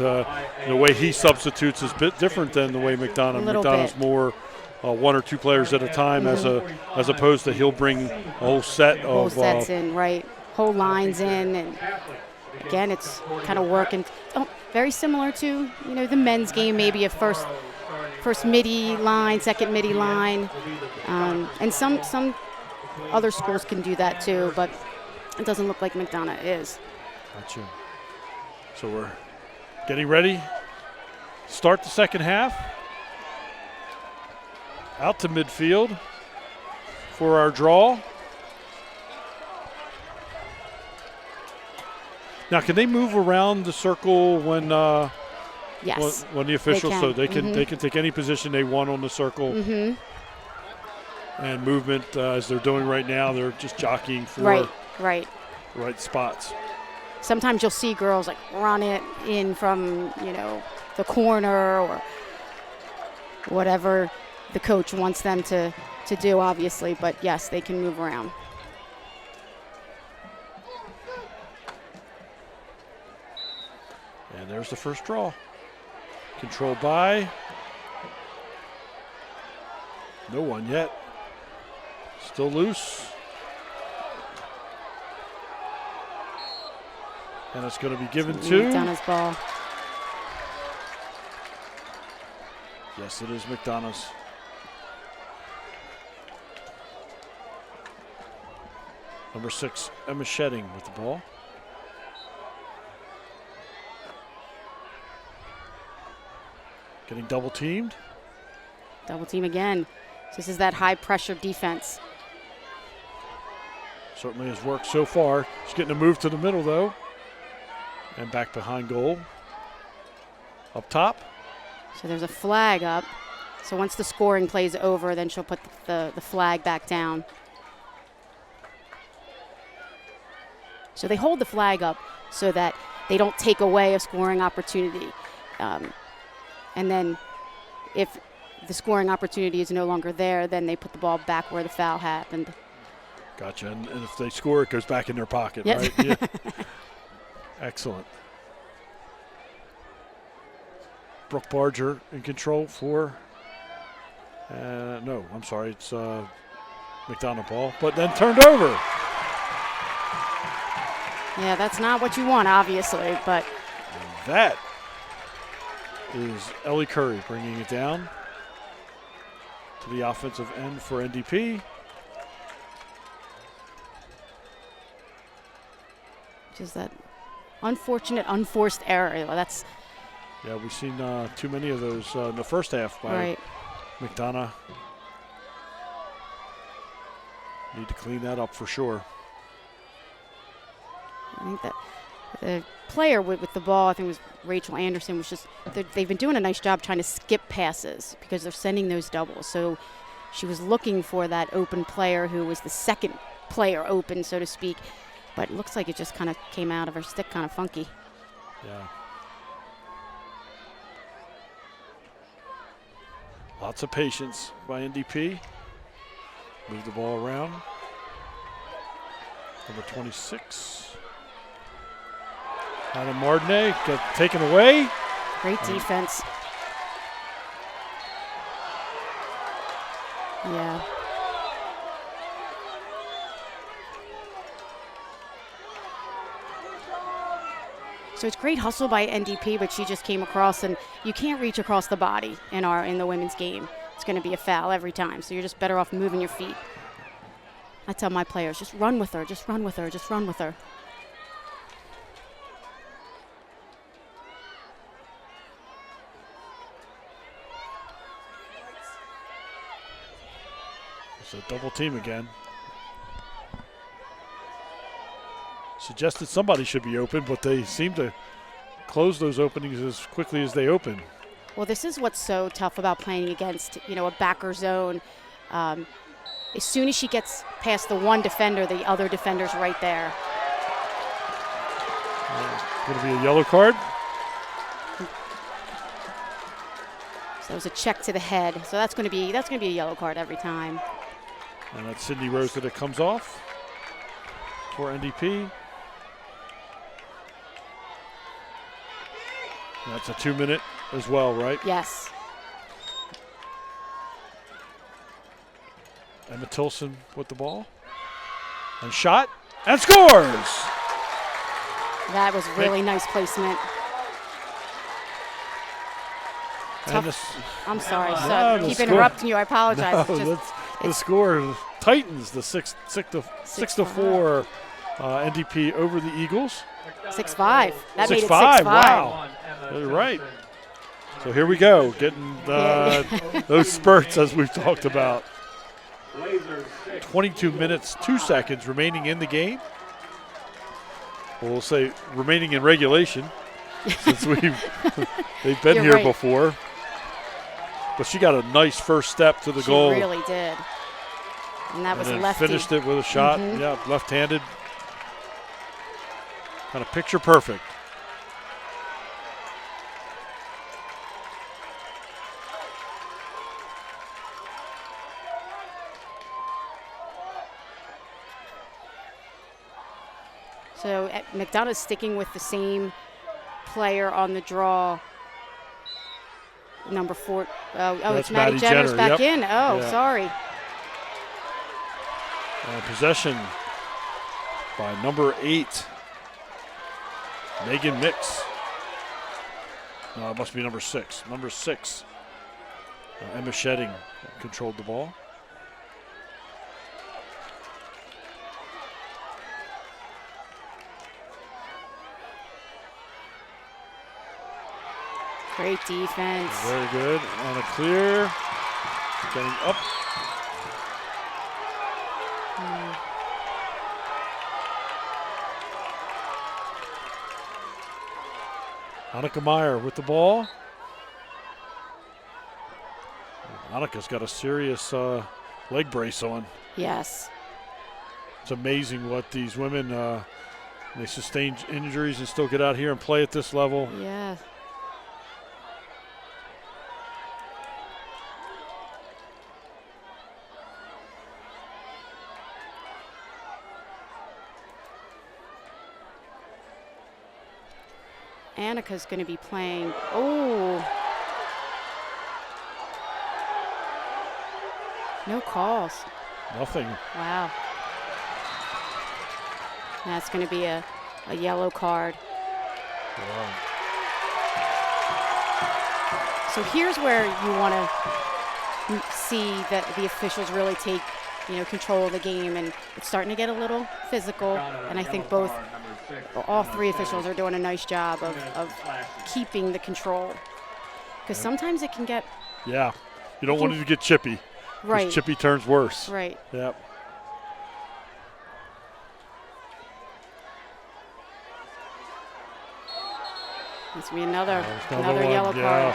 the way he substitutes is a bit different than the way McDonough. McDonough's more 1 or 2 players at a time, as opposed to he'll bring a whole set of whole sets in, right? Whole lines in, and again, it's kind of working. Very similar to the men's game, maybe a first midi line, second midi line, and some other schools can do that too, but it doesn't look like McDonough is. Gotcha. So we're getting ready. Start the second half. Out to midfield for our draw. Now, can they move around the circle when yes, when the officials? So they can Mm-hmm. take any position they want on the circle. Mm-hmm. And movement, as they're doing right now, they're just jockeying for right spots. Sometimes you'll see girls run it in from the corner or whatever the coach wants them to do, obviously. But yes, they can move around. And there's the first draw. Controlled by. No one yet. Still loose. And it's going to be given to McDonough's ball. Yes, it is McDonough's. Number 6, Emma Shedding with the ball. Getting double teamed. Double team again. This is that high pressure defense. Certainly has worked so far. She's getting a move to the middle though. And back behind goal. Up top. So there's a flag up. So once the scoring plays over, then she'll put the flag back down. So they hold the flag up so that they don't take away a scoring opportunity. And then if the scoring opportunity is no longer there, then they put the ball back where the foul happened. Gotcha. And if they score, it goes back in their pocket, yes. Right? Yeah. Excellent. Brooke Barger in control for, no, I'm sorry, it's McDonough ball, but then turned over. Yeah, that's not what you want, obviously, but. And that is Ellie Curry bringing it down to the offensive end for NDP. Just that unfortunate, unforced error. That's. Yeah, we've seen too many of those in the first half by McDonough. Need to clean that up for sure. I think that the player with the ball, I think it was Rachel Anderson, was just, they've been doing a nice job trying to skip passes because they're sending those doubles. So she was looking for that open player who was the second player open, so to speak. But it looks like it just kind of came out of her stick kind of funky. Yeah. Lots of patience by NDP. Move the ball around. Number 26. Hannah Mardnay got taken away. Great defense. Yeah. So it's great hustle by NDP, but she just came across, and you can't reach across the body in the women's game. It's going to be a foul every time. So you're just better off moving your feet. I tell my players, just run with her, just run with her, just run with her. It's a double team again. Suggested somebody should be open, but they seem to close those openings as quickly as they open. Well, this is what's so tough about playing against, a backer zone. As soon as she gets past the one defender, the other defender's right there. Going to be a yellow card. So it was a check to the head. So that's going to be a yellow card every time. And that's Sydney Rose that it comes off for NDP. That's a 2-minute as well, right? Yes. Emma Tilson with the ball. And shot. And scores! That was really nice placement. I'm sorry. So keep interrupting you. I apologize. No, the score Titans, the 6-4 NDP over the Eagles. 6-5. That made it 6-5. Wow. You're right. So here we go, getting those spurts as we've talked about. 22 minutes, 2 seconds remaining in the game. We'll say remaining in regulation since they've been here before. But she got a nice first step to the goal. She really did. And that was a lefty. Finished it with a shot. Yeah, left-handed. Kind of picture perfect. So McDonough's sticking with the same player on the draw. Number 4. It's Maddie Jenner's back in. Oh, yeah. Sorry. Possession by number 8, Megan Mix. No, it must be number 6. Number 6, Emma Shedding controlled the ball. Great defense. Very good. On a clear. Getting up. Annika Meyer with the ball. Annika's got a serious leg brace on. Yes. It's amazing what these women, they sustain injuries and still get out here and play at this level. Yeah. Annika's going to be playing. Oh, No calls. Nothing. Wow. That's going to be a yellow card. Wow. So here's where you want to see that the officials really take, control of the game, and it's starting to get a little physical. And I think all three officials are doing a nice job of keeping the control, because sometimes it can get. Yeah, you don't want it to get chippy. Right. Chippy turns worse. Right. Yep. This will be another one, yellow card.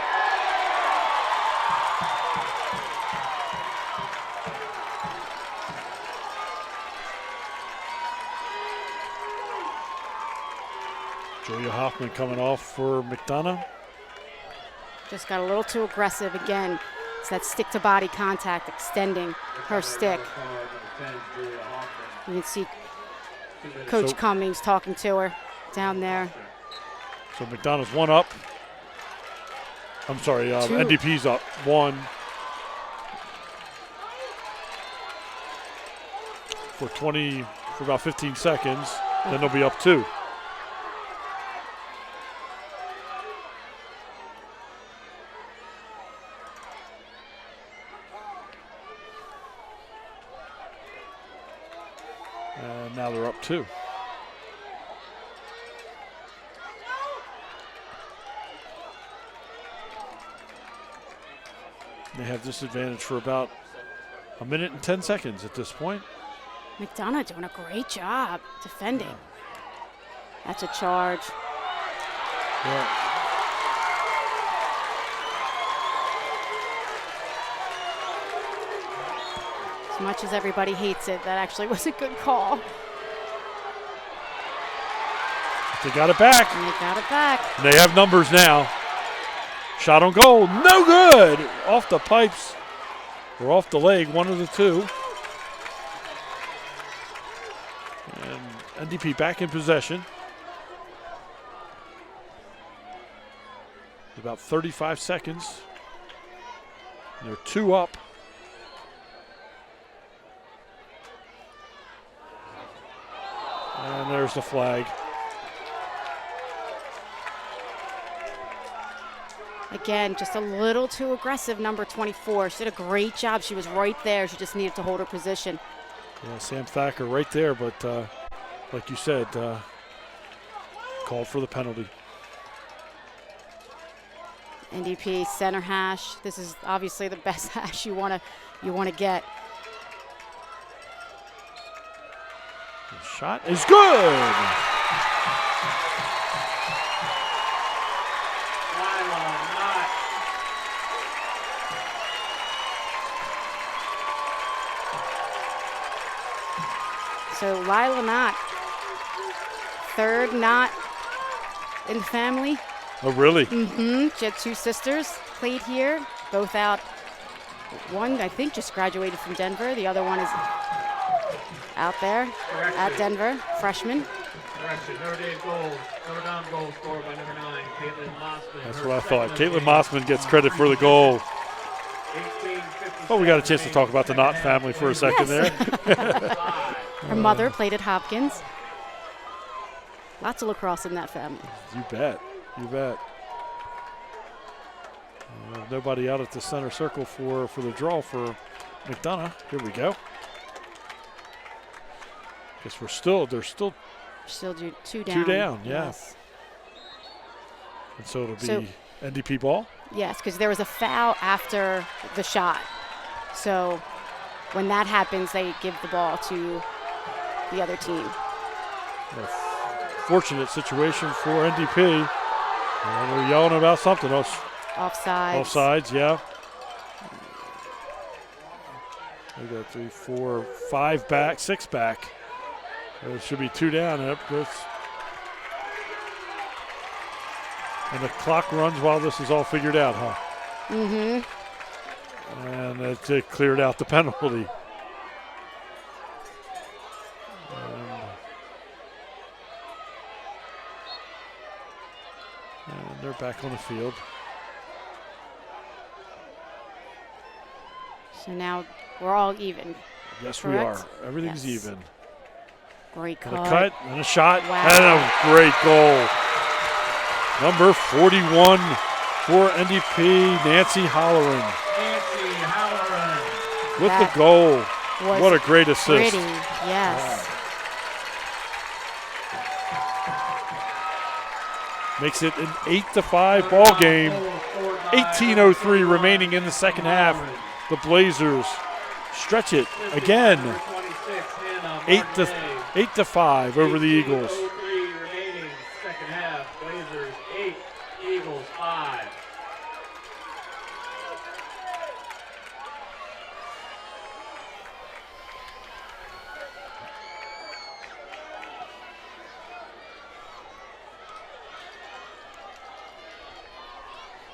Julia Hoffman coming off for McDonough. Just got a little too aggressive again. It's that stick-to-body contact, extending her stick. You can see Coach Cummings talking to her down there. So McDonough's one up. I'm sorry, NDP's up one. For about 15 seconds. Then they'll be up two. And now they're up two. They have disadvantage for about a minute and 10 seconds at this point. McDonough doing a great job defending. Yeah. That's a charge. Yeah. As much as everybody hates it, that actually was a good call. They got it back. And they got it back. And they have numbers now. Shot on goal, no good. Off the pipes or off the leg, one of the two. And NDP back in possession. About 35 seconds. They're two up. And there's the flag. Again, just a little too aggressive, number 24. She did a great job. She was right there. She just needed to hold her position. Yeah, Sam Thacker right there, but like you said, called for the penalty. NDP center hash. This is obviously the best hash you want to get. The shot is good. So Lila Knott, third Knott in the family. Oh, really? Mm-hmm. She had two sisters, played here, both out. One, I think, just graduated from Denver. The other one is out there at Denver, freshman. Correction, Notre Dame goal scored by number 9, Caitlin Mossman. That's what I thought. Caitlin Mossman gets credit for the goal. Oh, we got a chance to talk about the Knott family for a second there. Her mother played at Hopkins. Lots of lacrosse in that family. You bet. You bet. Nobody out at the center circle for the draw for McDonough. Here we go. Guess they're still two down. Two down, yeah. Yes. And so it'll be NDP ball? Yes, because there was a foul after the shot. So when that happens, they give the ball to the other team. A fortunate situation for NDP. And they're yelling about something else. Offsides. Offsides, yeah. We got 3, 4, 5 back, 6 back. There should be 2 down. And the clock runs while this is all figured out, huh? Mm-hmm. And it cleared out the penalty. And they're back on the field. So now We're all even. Yes, correct? we are. Everything's Yes. even. Great And cut. a cut and a shot Wow. and a great goal. Number 41 for NDP, Nancy Halloran Nancy Halloran. with That the goal. was What a great assist. Pretty, yes. Makes it an 8-5 ball game. 18:03 remaining in the second half. The Blazers stretch it again. 8-5 over the Eagles. 18:03 remaining, second half. Blazers 8, Eagles 5.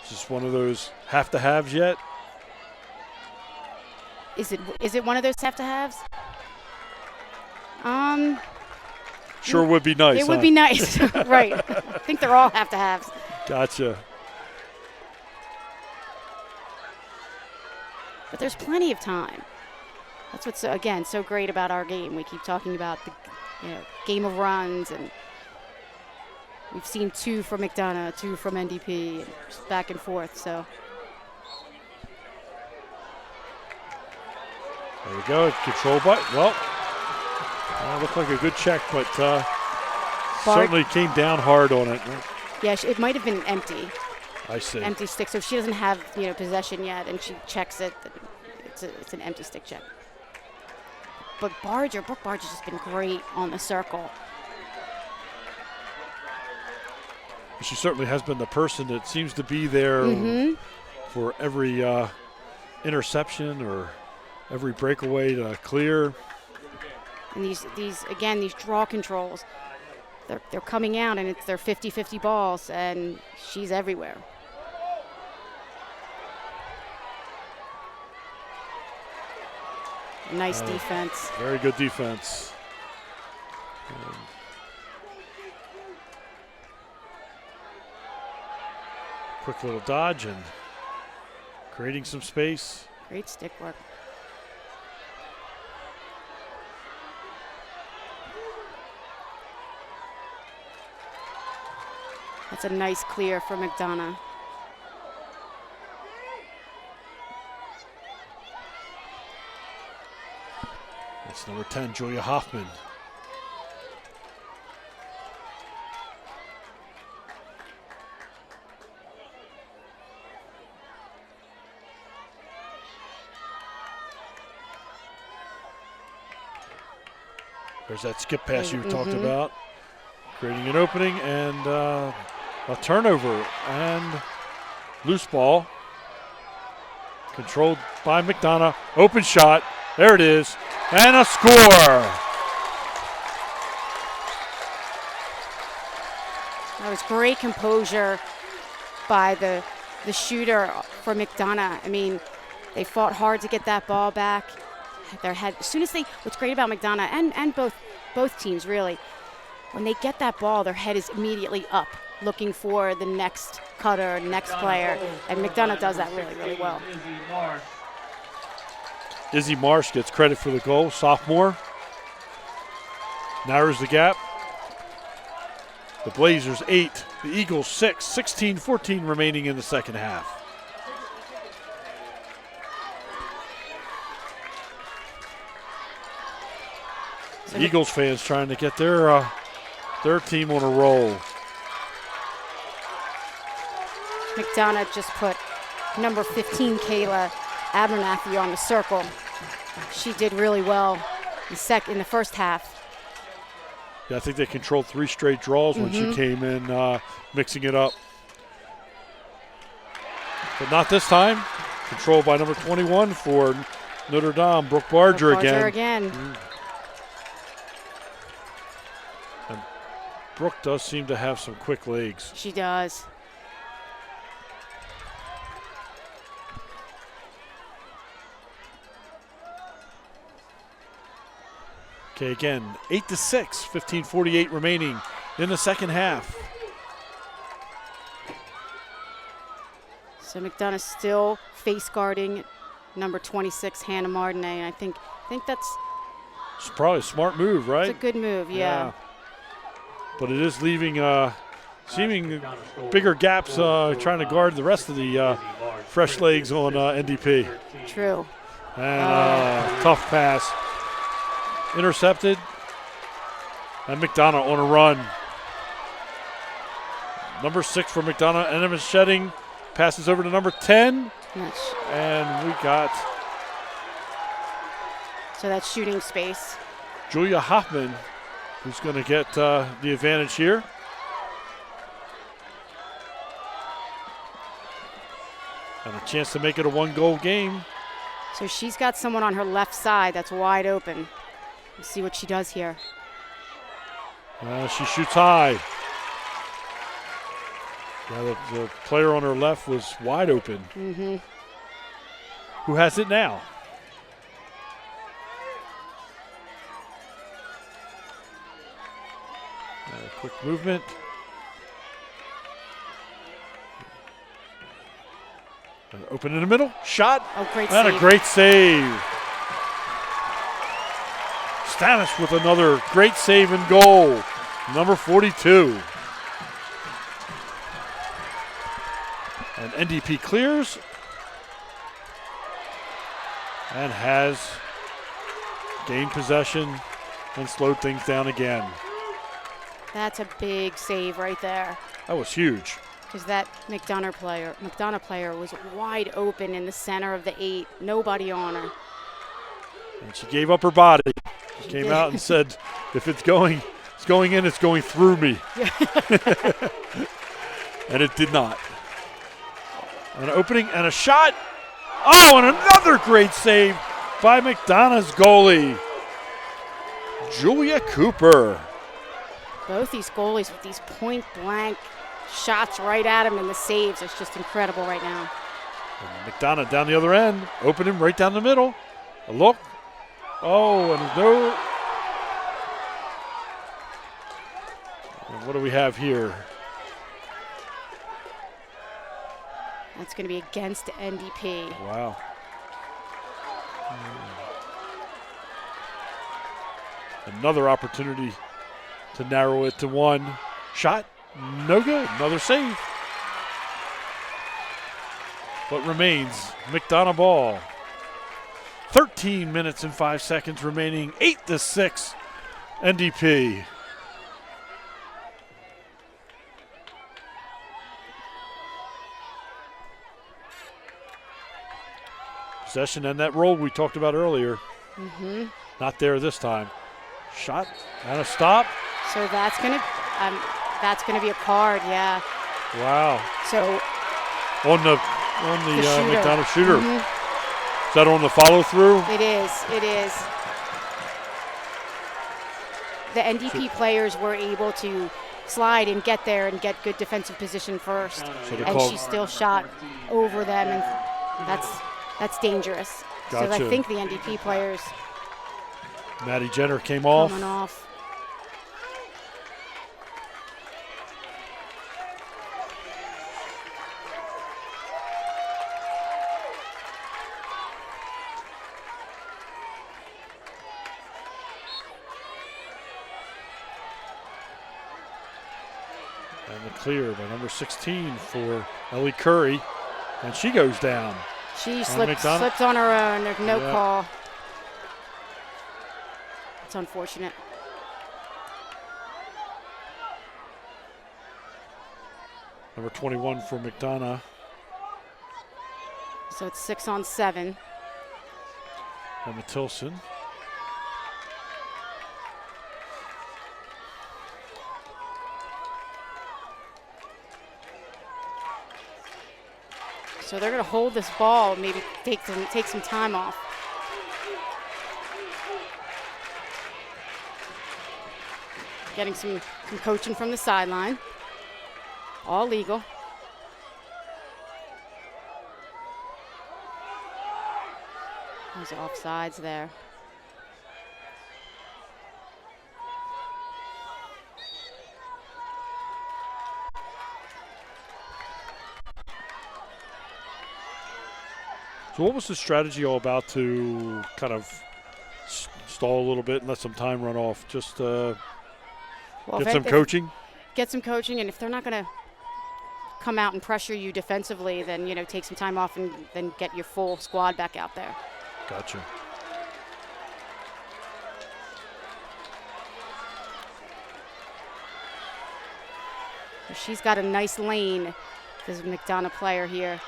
Is this one of those have-to-haves yet? Is it one of those have-to-haves? Sure would be nice. It would be nice, right? I think they're all have-to-haves. Gotcha. But there's plenty of time. That's what's again so great about our game. We keep talking about the game of runs, and we've seen 2 from McDonough, 2 from NDP, and just back and forth. So there you go. Control button. Well, looked like a good check, but certainly came down hard on it. yeah, it might have been empty. I see. Empty stick. So if she doesn't have possession yet, and she checks it, it's an empty stick check. But Brooke Barger has just been great on the circle. She certainly has been the person that seems to be there for every interception or every breakaway to clear. And these draw controls, they're coming out, and they're 50-50 balls, and she's everywhere. Nice defense. Very good defense. Quick little dodge and creating some space. Great stick work. That's a nice clear for McDonough. That's number 10, Julia Hoffman. There's that skip pass you talked about. Creating an opening and a turnover and loose ball. Controlled by McDonough. Open shot. There it is. And a score. That was great composure by the shooter for McDonough. I mean, they fought hard to get that ball back. Their head, as soon as what's great about McDonough and both teams really, when they get that ball, their head is immediately up, looking for the next cutter, next player, and McDonough does that really, really well. Izzy Marsh gets credit for the goal, sophomore. Narrows the gap. The Blazers 8, the Eagles 6, 16-14 remaining in the second half. Eagles fans trying to get their team on a roll. McDonough just put number 15, Kayla Abernathy, on the circle. She did really well in the first half. Yeah, I think they controlled 3 straight draws when she came in, mixing it up. But not this time. Controlled by number 21 for Notre Dame, Brooke Barger again. And Brooke does seem to have some quick legs. She does. Okay, again, 8-6, 15:48 remaining in the second half. So McDonough still face guarding number 26, Hannah Martinet. And I think that's It's probably a smart move, right? it's a good move, yeah. But it is leaving seeming bigger gaps trying to guard the rest of the fresh legs on NDP. True. And tough pass. Intercepted. And McDonough on a run. Number 6 for McDonough. And shedding. Passes over to number 10. Nice. And we got so that's shooting space. Julia Hoffman, who's going to get the advantage here. And a chance to make it a 1-goal game. So she's got someone on her left side that's wide open. We'll see what she does here. She shoots high. The player on her left was wide open. Mm-hmm. Who has it now? Quick movement. Open in the middle. Shot. Oh, great and save. A great save. Stanish with another great save and goal. Number 42. And NDP clears. And has gained possession and slowed things down again. That's a big save right there. That was huge. Because that McDonough player was wide open in the center of the 8. Nobody on her. And she gave up her body. She came out and said, if it's going in, it's going through me. And it did not. An opening and a shot. Oh, and another great save by McDonough's goalie, Julia Cooper. Both these goalies with these point-blank shots right at him and the saves. It's just incredible right now. And McDonough down the other end, opening right down the middle. A look. Oh, and no. And what do we have here? That's going to be against NDP. Wow. Another opportunity to narrow it to 1. Shot, no good. Another save. What remains? McDonough ball. 13 minutes and 5 seconds remaining. 8-6 NDP. Possession and that roll we talked about earlier. Mm-hmm. Not there this time. Shot and a stop. So that's gonna be a card, yeah. Wow. So on the shooter. McDonough shooter. Mm-hmm. Is that on the follow through? It is. The NDP players were able to slide and get there and get good defensive position first. So and she still shot over them, and that's dangerous. Gotcha. So I think the NDP players Maddie Jenner came off. coming off. And the clear by number 16 for Ellie Curry. And she goes down. She slipped on her own. There's no call. It's unfortunate. Number 21 for McDonough. So it's 6-on-7. And Matilson. So they're going to hold this ball, maybe take some time off. Getting some coaching from the sideline. All legal. There's offsides there. So what was the strategy all about to kind of stall a little bit and let some time run off? Just get some coaching? Get some coaching, and if they're not going to come out and pressure you defensively, then, take some time off and then get your full squad back out there. Gotcha. She's got a nice lane. This is a McDonough player here.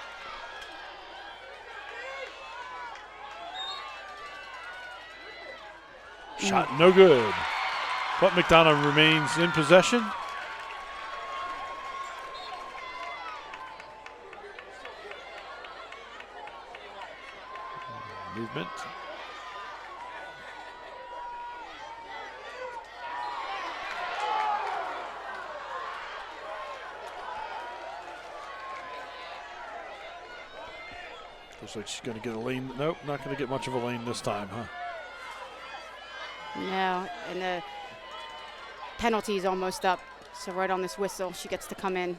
Shot no good. But McDonough remains in possession. Movement. Looks like she's going to get a lane. Nope, not going to get much of a lane this time, huh? No, and the penalty is almost up. So right on this whistle, she gets to come in.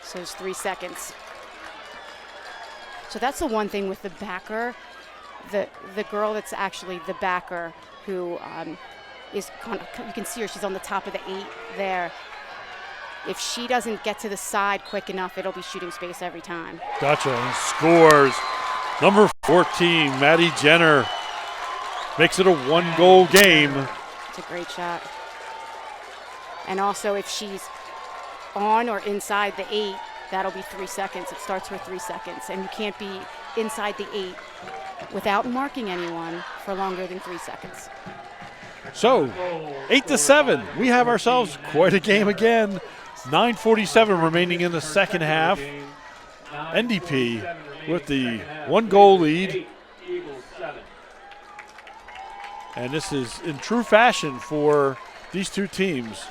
So it's 3 seconds. So that's the one thing with the backer, the girl that's actually the backer who is, you can see her, she's on the top of the 8 there. If she doesn't get to the side quick enough, it'll be shooting space every time. Gotcha, and scores. Number 14, Maddie Jenner, makes it a 1-goal game. It's a great shot. And also if she's on or inside the 8, that'll be 3 seconds. It starts with 3 seconds, and you can't be inside the 8 without marking anyone for longer than 3 seconds. So, 8-7, we have ourselves quite a game again. 9:47 remaining in the second half. NDP with the 1-goal lead. And this is in true fashion for these two teams,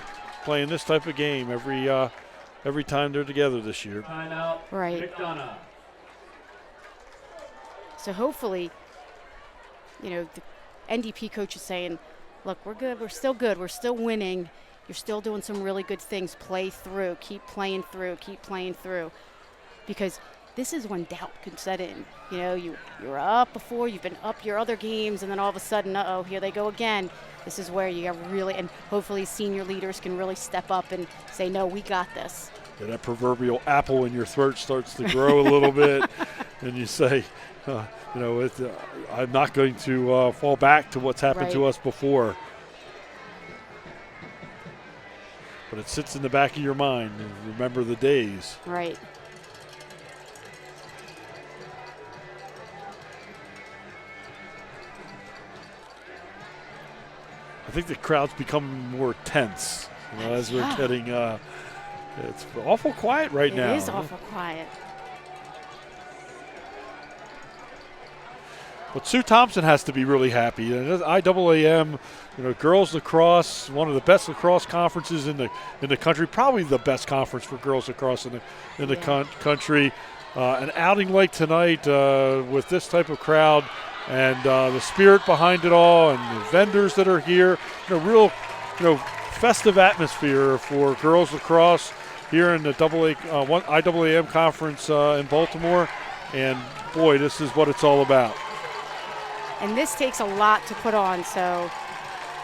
playing this type of game every time they're together this year. Right. So hopefully, the NDP coach is saying, look, we're good, we're still good, we're still winning. You're still doing some really good things. Play through, keep playing through, keep playing through. Because this is when doubt can set in. You were up before, you've been up your other games, and then all of a sudden, uh-oh, here they go again. This is where you really, and hopefully senior leaders can really step up and say, no, we got this. Yeah, that proverbial apple in your throat starts to grow a little bit, and you say, I'm not going to fall back to what's happened to us before. But it sits in the back of your mind. And remember the days. Right. I think the crowd's becoming more tense as we're getting. It's awful quiet right now. It is awful quiet. But Sue Thompson has to be really happy. And IAAM, girls lacrosse, one of the best lacrosse conferences in the country, probably the best conference for girls lacrosse in the country. An outing like tonight with this type of crowd and the spirit behind it all, and the vendors that are here, real, festive atmosphere for girls lacrosse here in the IAAM conference in Baltimore. And boy, this is what it's all about. And this takes a lot to put on, so.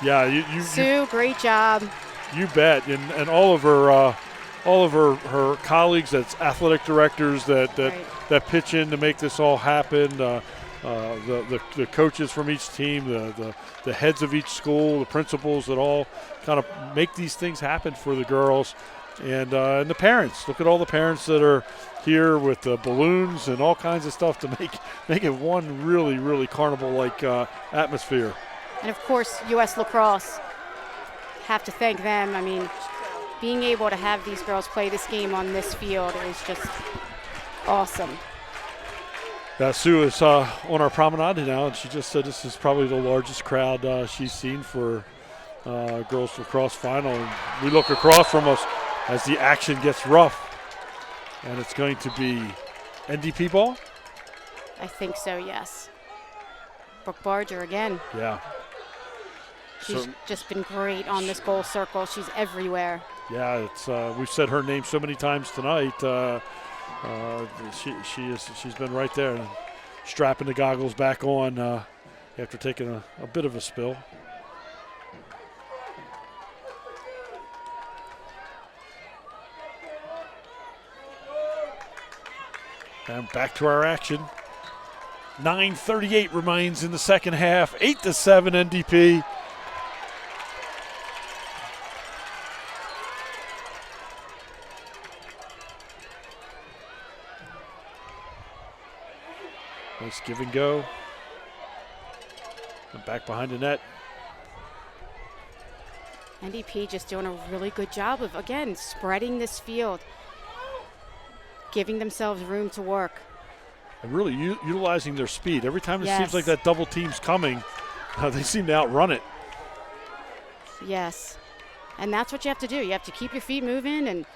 Yeah, Sue, great job. You bet, and all of her colleagues, that's athletic directors that pitch in to make this all happen. The coaches from each team, the heads of each school, the principals that all kind of make these things happen for the girls, and the parents. Look at all the parents that are here with the balloons and all kinds of stuff to make it one really, really carnival-like atmosphere. And of course, U.S. Lacrosse, have to thank them. I mean, being able to have these girls play this game on this field is just awesome. Sue is on our promenade now, and she just said this is probably the largest crowd she's seen for girls lacrosse final. And we look across from us as the action gets rough, and it's going to be NDP ball? I think so, yes. Brooke Barger again. Yeah. She's just been great on this goal circle. She's everywhere. Yeah, it's we've said her name so many times tonight. She's been right there, strapping the goggles back on after taking a bit of a spill. And back to our action. 9:38 remains in the second half. 8-7 NDP. Nice give and go. And back behind the net. NDP just doing a really good job of, again, spreading this field, giving themselves room to work. And really utilizing their speed. Every time it seems like that double team's coming, they seem to outrun it. Yes. And that's what you have to do. You have to keep your feet moving and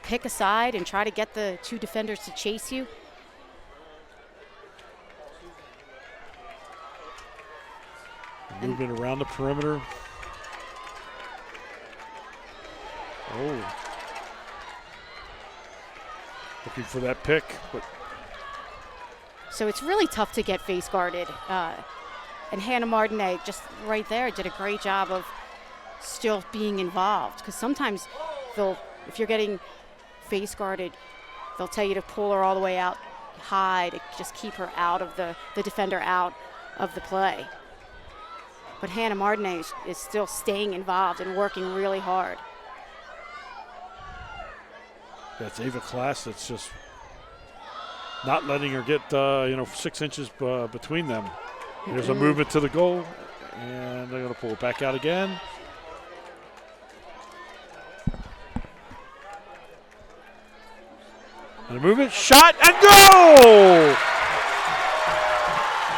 pick a side and try to get the two defenders to chase you. Movement around the perimeter. Oh. Looking for that pick. But so it's really tough to get face guarded. And Hannah Martinet just right there did a great job of still being involved. Because sometimes if you're getting face guarded, they'll tell you to pull her all the way out high to just keep her out of the defender out of the play. But Hannah Martinet is still staying involved and working really hard. That's Ava Class that's just not letting her get 6 inches between them. There's a movement to the goal, and they're going to pull it back out again. And a movement, shot, and goal!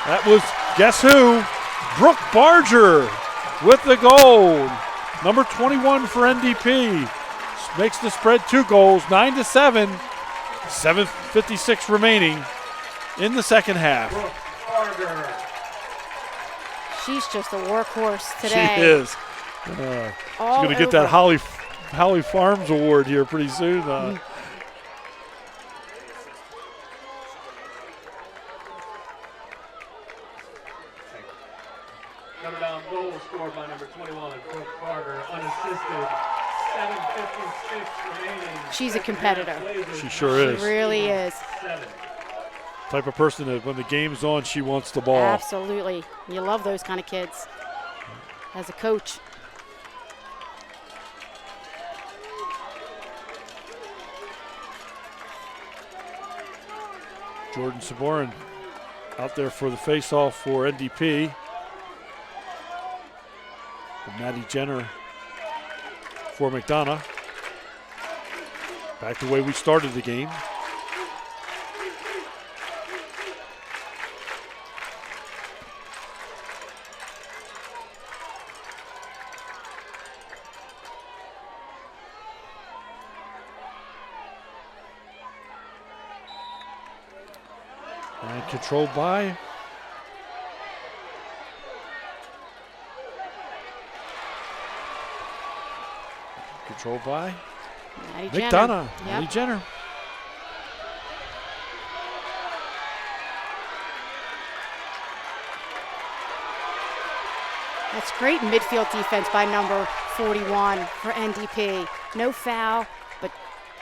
That was, guess who? Brooke Barger with the goal. Number 21 for NDP. Makes the spread 2 goals, 9-7. 7:56 remaining in the second half. Brooke Barger. She's just a workhorse today. She is. She's going to get that Holly Farms Award here pretty soon. Another down goal scored by number 21, Brooke Barger, unassisted. 7:56 remaining. She's a competitor. She sure is. She really is. Type of person that when the game's on, she wants the ball. Absolutely. You love those kind of kids as a coach. Jordan Saborin out there for the face-off for NDP. And Maddie Jenner for McDonough. Back the way we started the game. And controlled by Maddie McDonough, Jenner. Maddie Jenner. That's great midfield defense by number 41 for NDP. No foul, but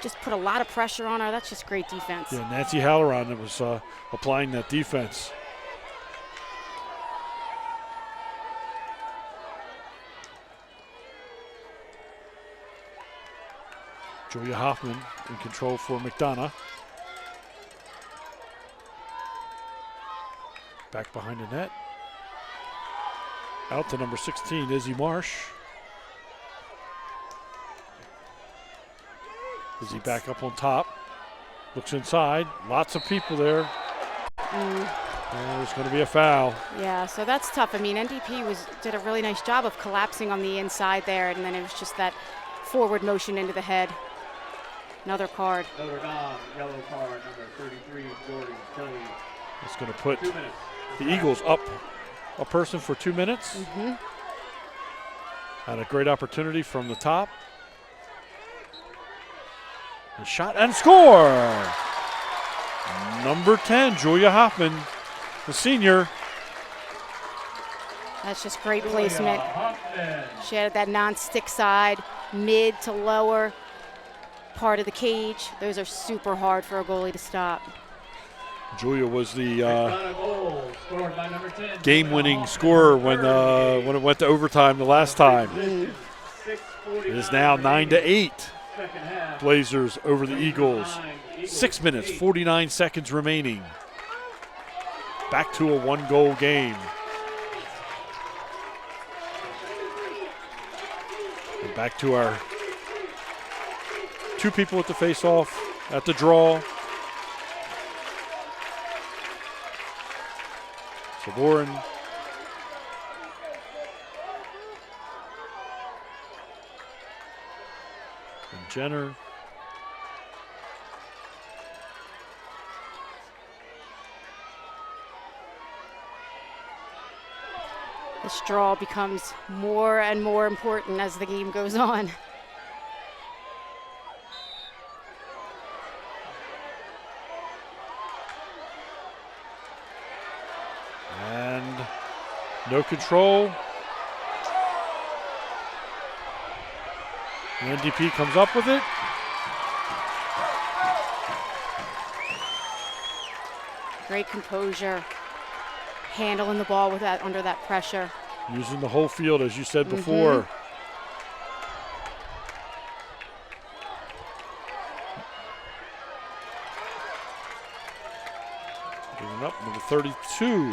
just put a lot of pressure on her. That's just great defense. Yeah, Nancy Halloran that was applying that defense. Julia Hoffman in control for McDonough. Back behind the net. Out to number 16, Izzy Marsh. Izzy back up on top. Looks inside. Lots of people there. There's going to be a foul. Yeah, so that's tough. I mean, NDP did a really nice job of collapsing on the inside there, and then it was just that forward motion into the head. Another card. Notre Dame, yellow card, number 33, Jordan Kelly. It's going to put 2 minutes. the Eagles up a person for 2 minutes. Had a great opportunity from the top. A shot and score. Number 10, Julia Hoffman, the senior. That's just great placement. She had that non-stick side, mid to lower part of the cage. Those are super hard for a goalie to stop. Julia was the game-winning scorer when it went to overtime the last time. It is now 9-8. Blazers over the Eagles. 6 minutes, 49 seconds remaining. Back to a one-goal game. And back to our 2 people at the face-off, at the draw. Savorin. And Jenner. This draw becomes more and more important as the game goes on. And no control. The NDP comes up with it. Great composure. Handling the ball with that under that pressure. Using the whole field, as you said before. Giving up, number 32.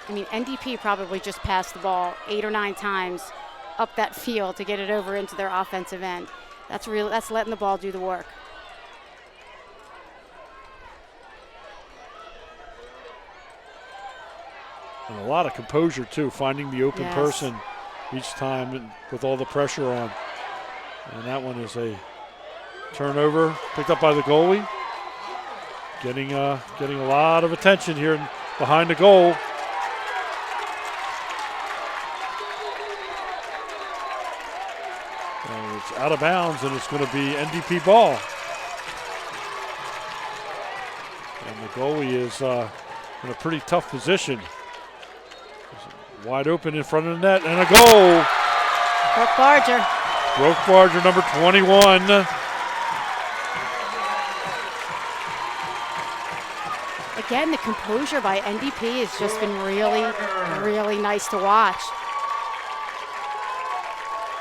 I mean, NDP probably just passed the ball 8 or 9 times up that field to get it over into their offensive end. That's letting the ball do the work. And a lot of composure, too, finding the open person each time and with all the pressure on. And that one is a turnover picked up by the goalie. Getting a lot of attention here behind the goal. And it's out of bounds, and it's going to be NDP ball. And the goalie is in a pretty tough position. Wide open in front of the net, and a goal. Brooke Barger. Brooke Barger, number 21. Again, the composure by NDP has just been really, really nice to watch.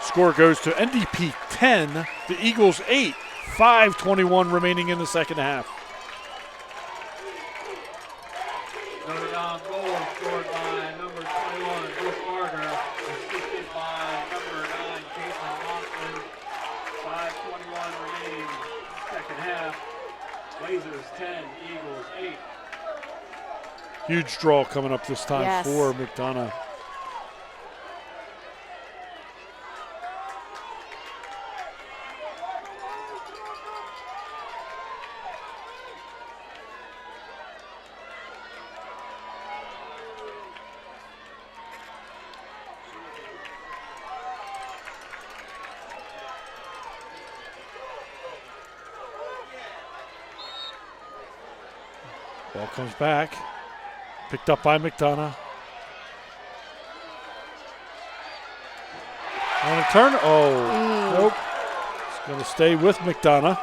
Score goes to NDP 10, the Eagles 8. 5:21 remaining in the second half. Another down goal scored by number 21, Brooke Barger, assisted by number 9, Caitlin Hoffman. 5:21 remaining second half. Blazers 10, Eagles 8. Huge draw coming up this time for McDonough. Ball comes back. Picked up by McDonough. On a turn. Nope. It's going to stay with McDonough.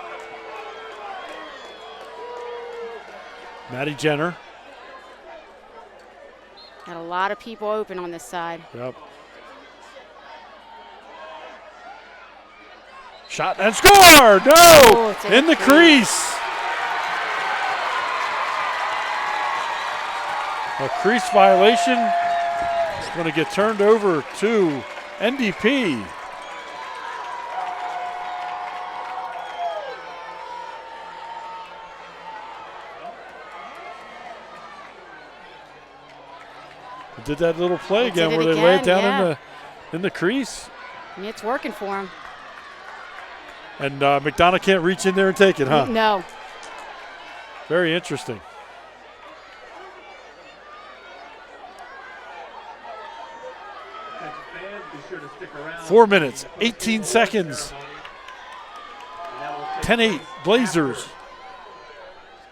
Maddie Jenner. Got a lot of people open on this side. Yep. Shot and score! No! In the crease. A crease violation. It's going to get turned over to NDP. Did that little play again where they lay it down in the crease. I mean, it's working for him. And McDonough can't reach in there and take it, huh? No. Very interesting. be sure to stick around. 4 minutes, 18 seconds. 10-8 Blazers.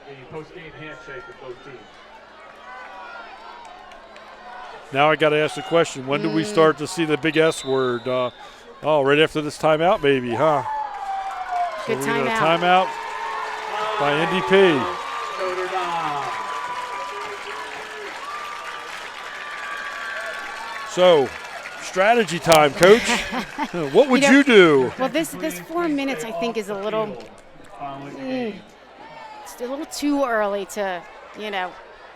The post-game handshake of both teams. Now I got to ask the question: when do we start to see the big S word? Right after this timeout, maybe, huh? Good so we timeout. Got a timeout by NDP. Notre Dame. So, strategy time, Coach. What would you do? Well, this 4 minutes I think is a little, it's a little too early to,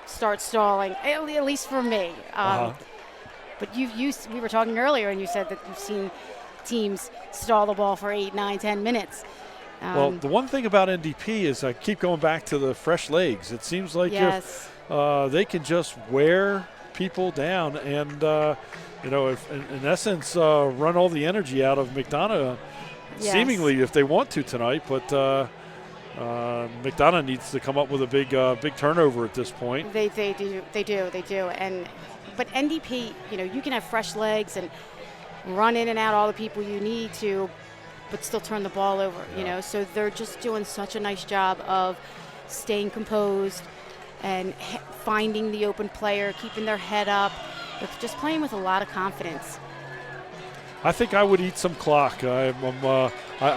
start stalling. At least for me. But we were talking earlier, and you said that you've seen teams stall the ball for 8, 9, 10 minutes. Well, the one thing about NDP is I keep going back to the fresh legs. It seems like if they can just wear people down and, if in essence, run all the energy out of McDonough, seemingly if they want to tonight. But McDonough needs to come up with a big turnover at this point. They do. But NDP, you can have fresh legs and run in and out all the people you need to, but still turn the ball over, So they're just doing such a nice job of staying composed and finding the open player, keeping their head up. They're just playing with a lot of confidence. I think I would eat some clock. I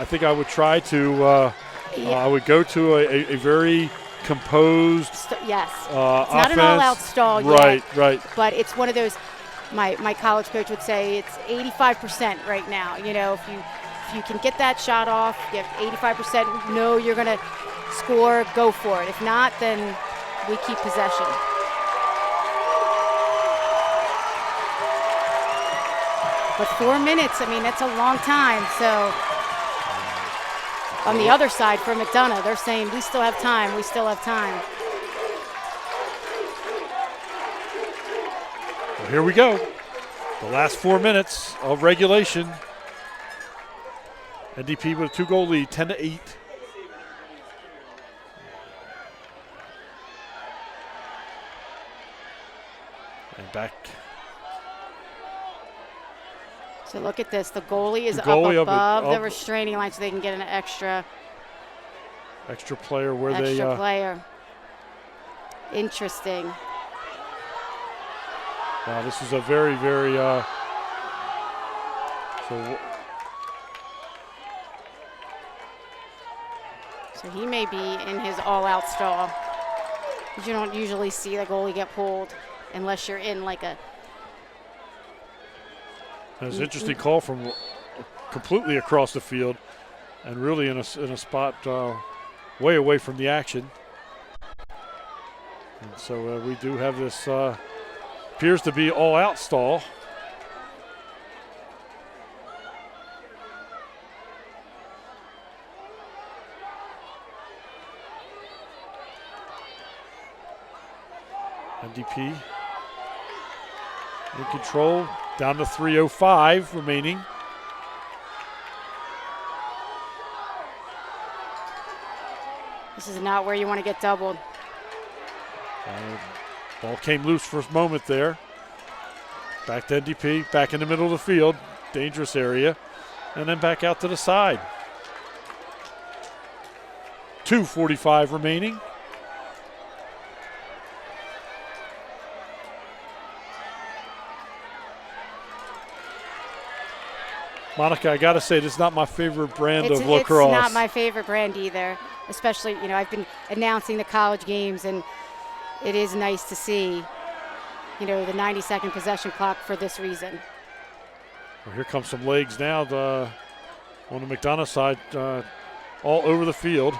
think I would try to I would go to a very composed yes. It's offense. Not an all-out stall yet. Right. But it's one of those, my college coach would say it's 85% right now. If you can get that shot off, you have 85%, know you're going to score, go for it. If not, then we keep possession. But 4 minutes, that's a long time. So on the other side for McDonough, they're saying we still have time. Well, here we go. The last 4 minutes of regulation. NDP with a 2-goal lead, 10-8. And back. So look at this. The goalie is up above the restraining line so they can get an extra player where they player. Interesting. Wow, this is a very, very So he may be in his all-out stall. You don't usually see the goalie get pulled unless you're in like a. It's an interesting call from completely across the field, and really in a spot way away from the action. And so we do have this appears to be all-out stall. NDP in control, down to 3:05 remaining. This is not where you want to get doubled. Ball came loose for a moment there. Back to NDP, back in the middle of the field, dangerous area, and then back out to the side. 2:45 remaining. Monica, I got to say, this is not my favorite brand of lacrosse. It's not my favorite brand either, especially, I've been announcing the college games, and it is nice to see, the 90-second possession clock for this reason. Well, here comes some legs now on the McDonough side, all over the field.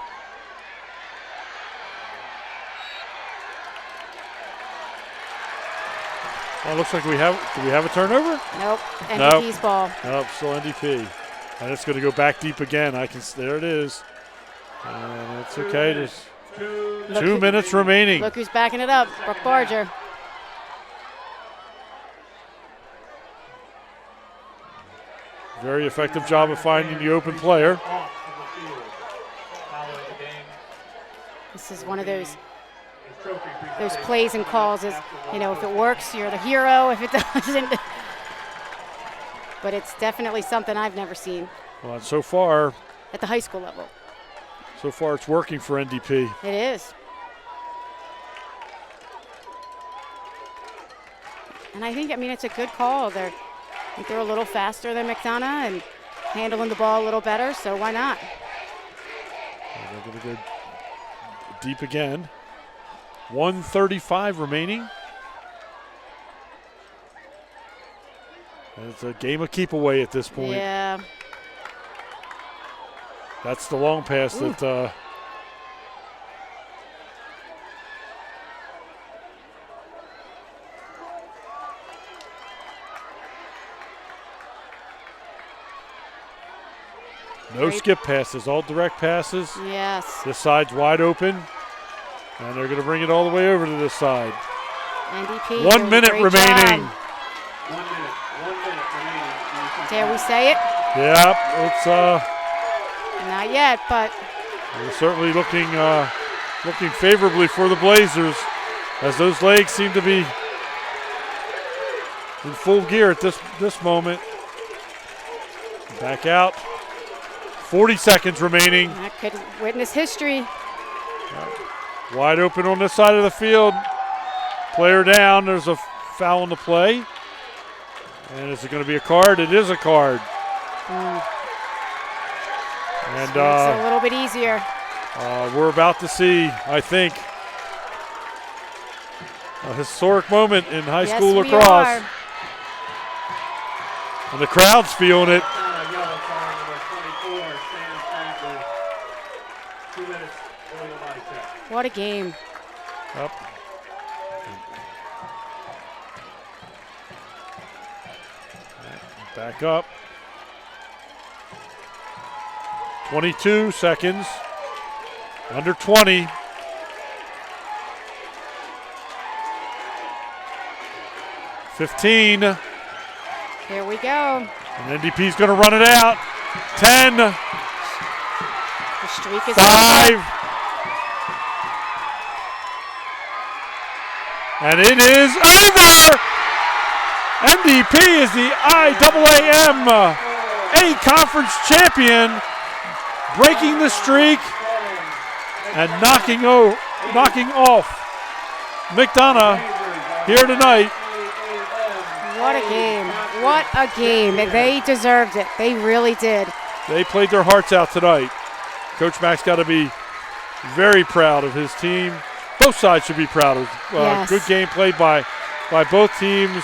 Well, it looks like do we have a turnover? Nope, NDP's ball. Nope, still NDP. And it's going to go back deep again. There it is. And it's okay. Just 2 minutes remaining. Look who's backing it up, Brooke Barger. Very effective job of finding the open player. This is one of those plays and calls is, if it works, you're the hero. If it doesn't. but it's definitely something I've never seen. Well, and so far, at the high school level. So far, it's working for NDP. It is. And I think, it's a good call. I think they're a little faster than McDonough and handling the ball a little better, so why not? They're going to go deep again. 1:35 remaining. And it's a game of keep away at this point. Yeah. That's the long pass that no skip passes, all direct passes. Yes. This side's wide open, and they're going to bring it all the way over to this side. NDP. 1 minute remaining. 1 minute. 1 minute remaining. Dare we say it? Yep, it's not yet, but we're certainly looking favorably for the Blazers, as those legs seem to be in full gear at this moment. Back out. 40 seconds remaining. That could witness history. Wide open on this side of the field. Player down. There's a foul on the play. And is it going to be a card? It is a card. And it's a little bit easier. We're about to see, I think, a historic moment in high school lacrosse. Are. And the crowd's feeling it. What a game. Yep. Back up. 22 seconds. Under 20. $15. Here we go. And NDP's going to run it out. 10. The streak is 5. over. And it is over! NDP is the IAAM A-Conference champion, breaking the streak and knocking off McDonough here tonight. What a game. What a game. They deserved it. They really did. They played their hearts out tonight. Coach Mack's got to be very proud of his team. Both sides should be proud of yes. Good game played by both teams.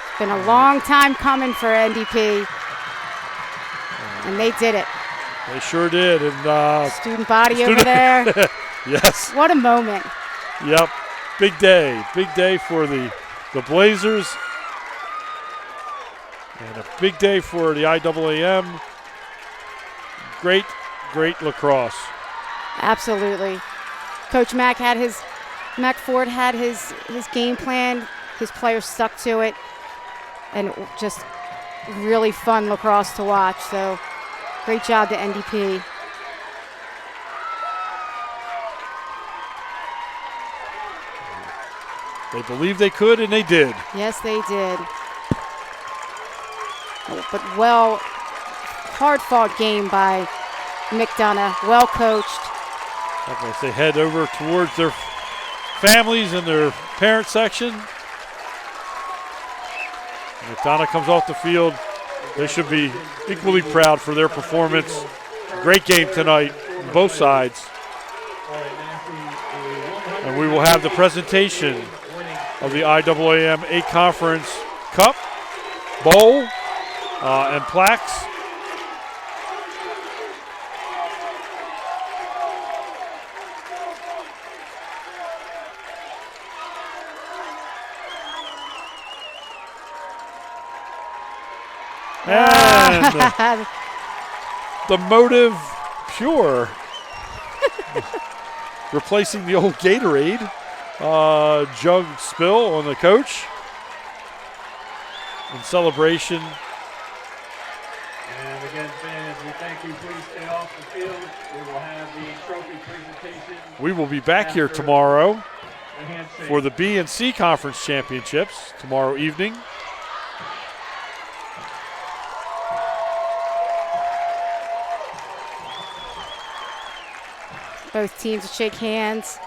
It's been a long time coming for NDP, and they did it. They sure did. And student body over there. Yes. What a moment. Yep. Big day. Big day for the Blazers. And a big day for the IAAM. Great lacrosse. Absolutely. Coach Mack Ford had his game plan. His players stuck to it. And just really fun lacrosse to watch. So great job to NDP. They believed they could, and they did. Yes, they did. But hard-fought game by McDonough. Well coached. As they head over towards their families and their parent section. McDonough comes off the field. They should be equally proud for their performance. Great game tonight on both sides. And we will have the presentation of the IAAM A-Conference Cup, Bowl, and plaques. And the Motive Pure replacing the old Gatorade jug spill on the coach in celebration. And again, fans, we thank you. Please stay off the field. We will have the trophy presentation. We will be back here tomorrow for the B and C Conference Championships tomorrow evening. Both teams will shake hands.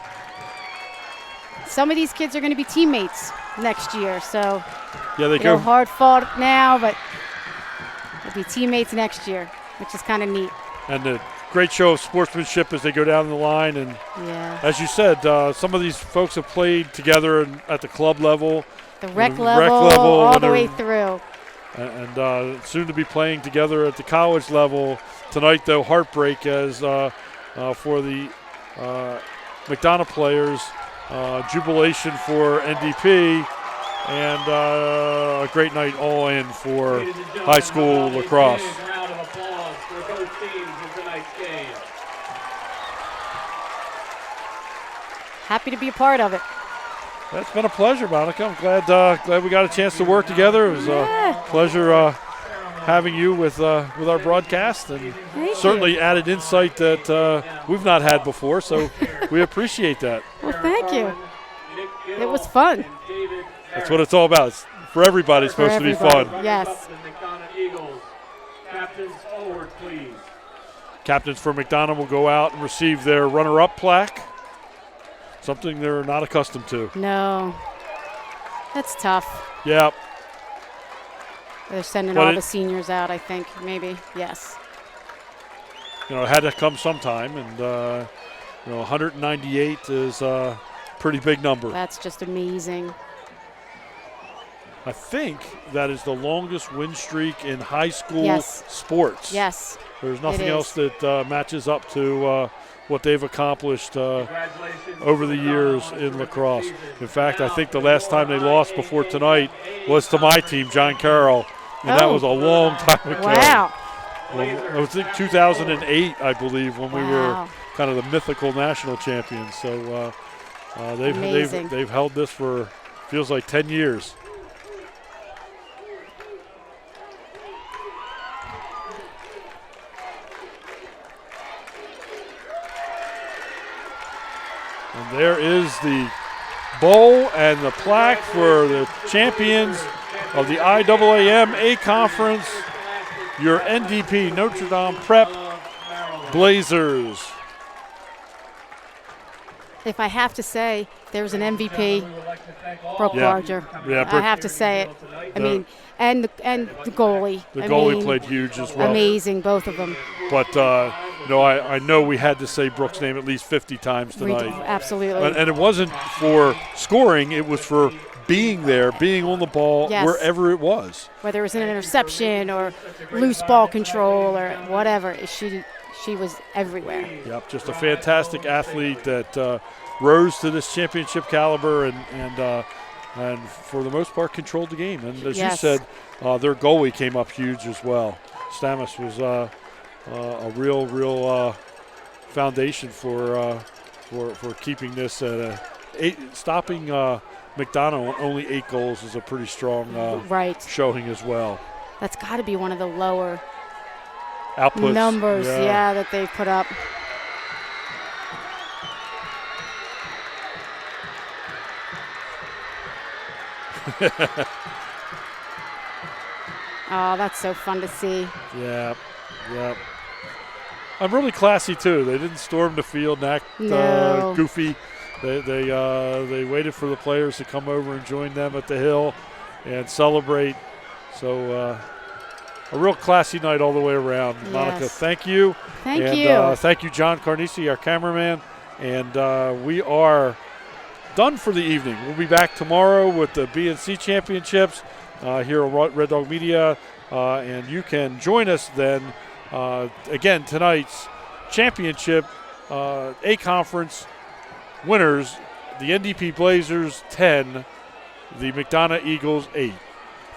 Some of these kids are going to be teammates next year, so yeah, they go hard fought now, but they'll be teammates next year, which is kind of neat. And a great show of sportsmanship as they go down the line. And as you said, some of these folks have played together at the club level, the rec level all the way through. And soon to be playing together at the college level. Tonight, though, heartbreak as for the McDonough players, jubilation for NDP, and a great night all in for high school lacrosse. Round of applause for both teams in tonight's game. Happy to be a part of it. It's been a pleasure, Monica. I'm glad we got a chance to work together. It was a pleasure having you with our broadcast, and certainly added insight that we've not had before, so we appreciate that. Well, thank you. It was fun. That's what it's all about. It's for everybody. It's supposed to be fun. Yes. Captains forward, please. Captains for McDonough will go out and receive their runner-up plaque, something they're not accustomed to. No. That's tough. Yeah. They're sending all the seniors out, I think, maybe. Yes. It had to come sometime, and 198 is a pretty big number. That's just amazing. I think that is the longest win streak in high school sports. Yes. There's nothing else that matches up to what they've accomplished over the years in lacrosse. In fact, I think the last time they lost before tonight was to my team, John Carroll, and that was a long time ago. Wow. Well, I was in 2008, I believe, when we were kind of the mythical national champions. So they've held this for, feels like 10 years. And there is the bowl and the plaque for the champions of the IAAM A Conference, your NDP Notre Dame Prep Blazers. If I have to say, there's an MVP, Brooke Barger. Yeah, I have to say it. I mean, and the goalie. The goalie played huge as well. Amazing, both of them. But I know we had to say Brooke's name at least 50 times tonight. Absolutely. And it wasn't for scoring; it was for being there, being on the ball wherever it was. Whether it was an interception or loose ball control or whatever, she was everywhere. Yep, just a fantastic athlete that rose to this championship caliber and for the most part controlled the game. And as you said, their goalie came up huge as well. Stamis was a real foundation for keeping this at stopping McDonough on only 8 goals is a pretty strong showing as well. That's got to be one of the lower outputs numbers that they've put up. Oh, that's so fun to see. Yeah. I'm really classy too. They didn't storm the field and act goofy. They waited for the players to come over and join them at the hill and celebrate. So a real classy night all the way around. Yes. Monica, thank you. Thank you. Thank you, John Carnisi, our cameraman. And we are done for the evening. We'll be back tomorrow with the B&C Championships here on Red Dog Media. And you can join us then. Again, tonight's championship A Conference winners, the NDP Blazers 10, the McDonough Eagles 8.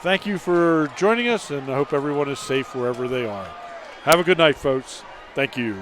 Thank you for joining us, and I hope everyone is safe wherever they are. Have a good night, folks. Thank you.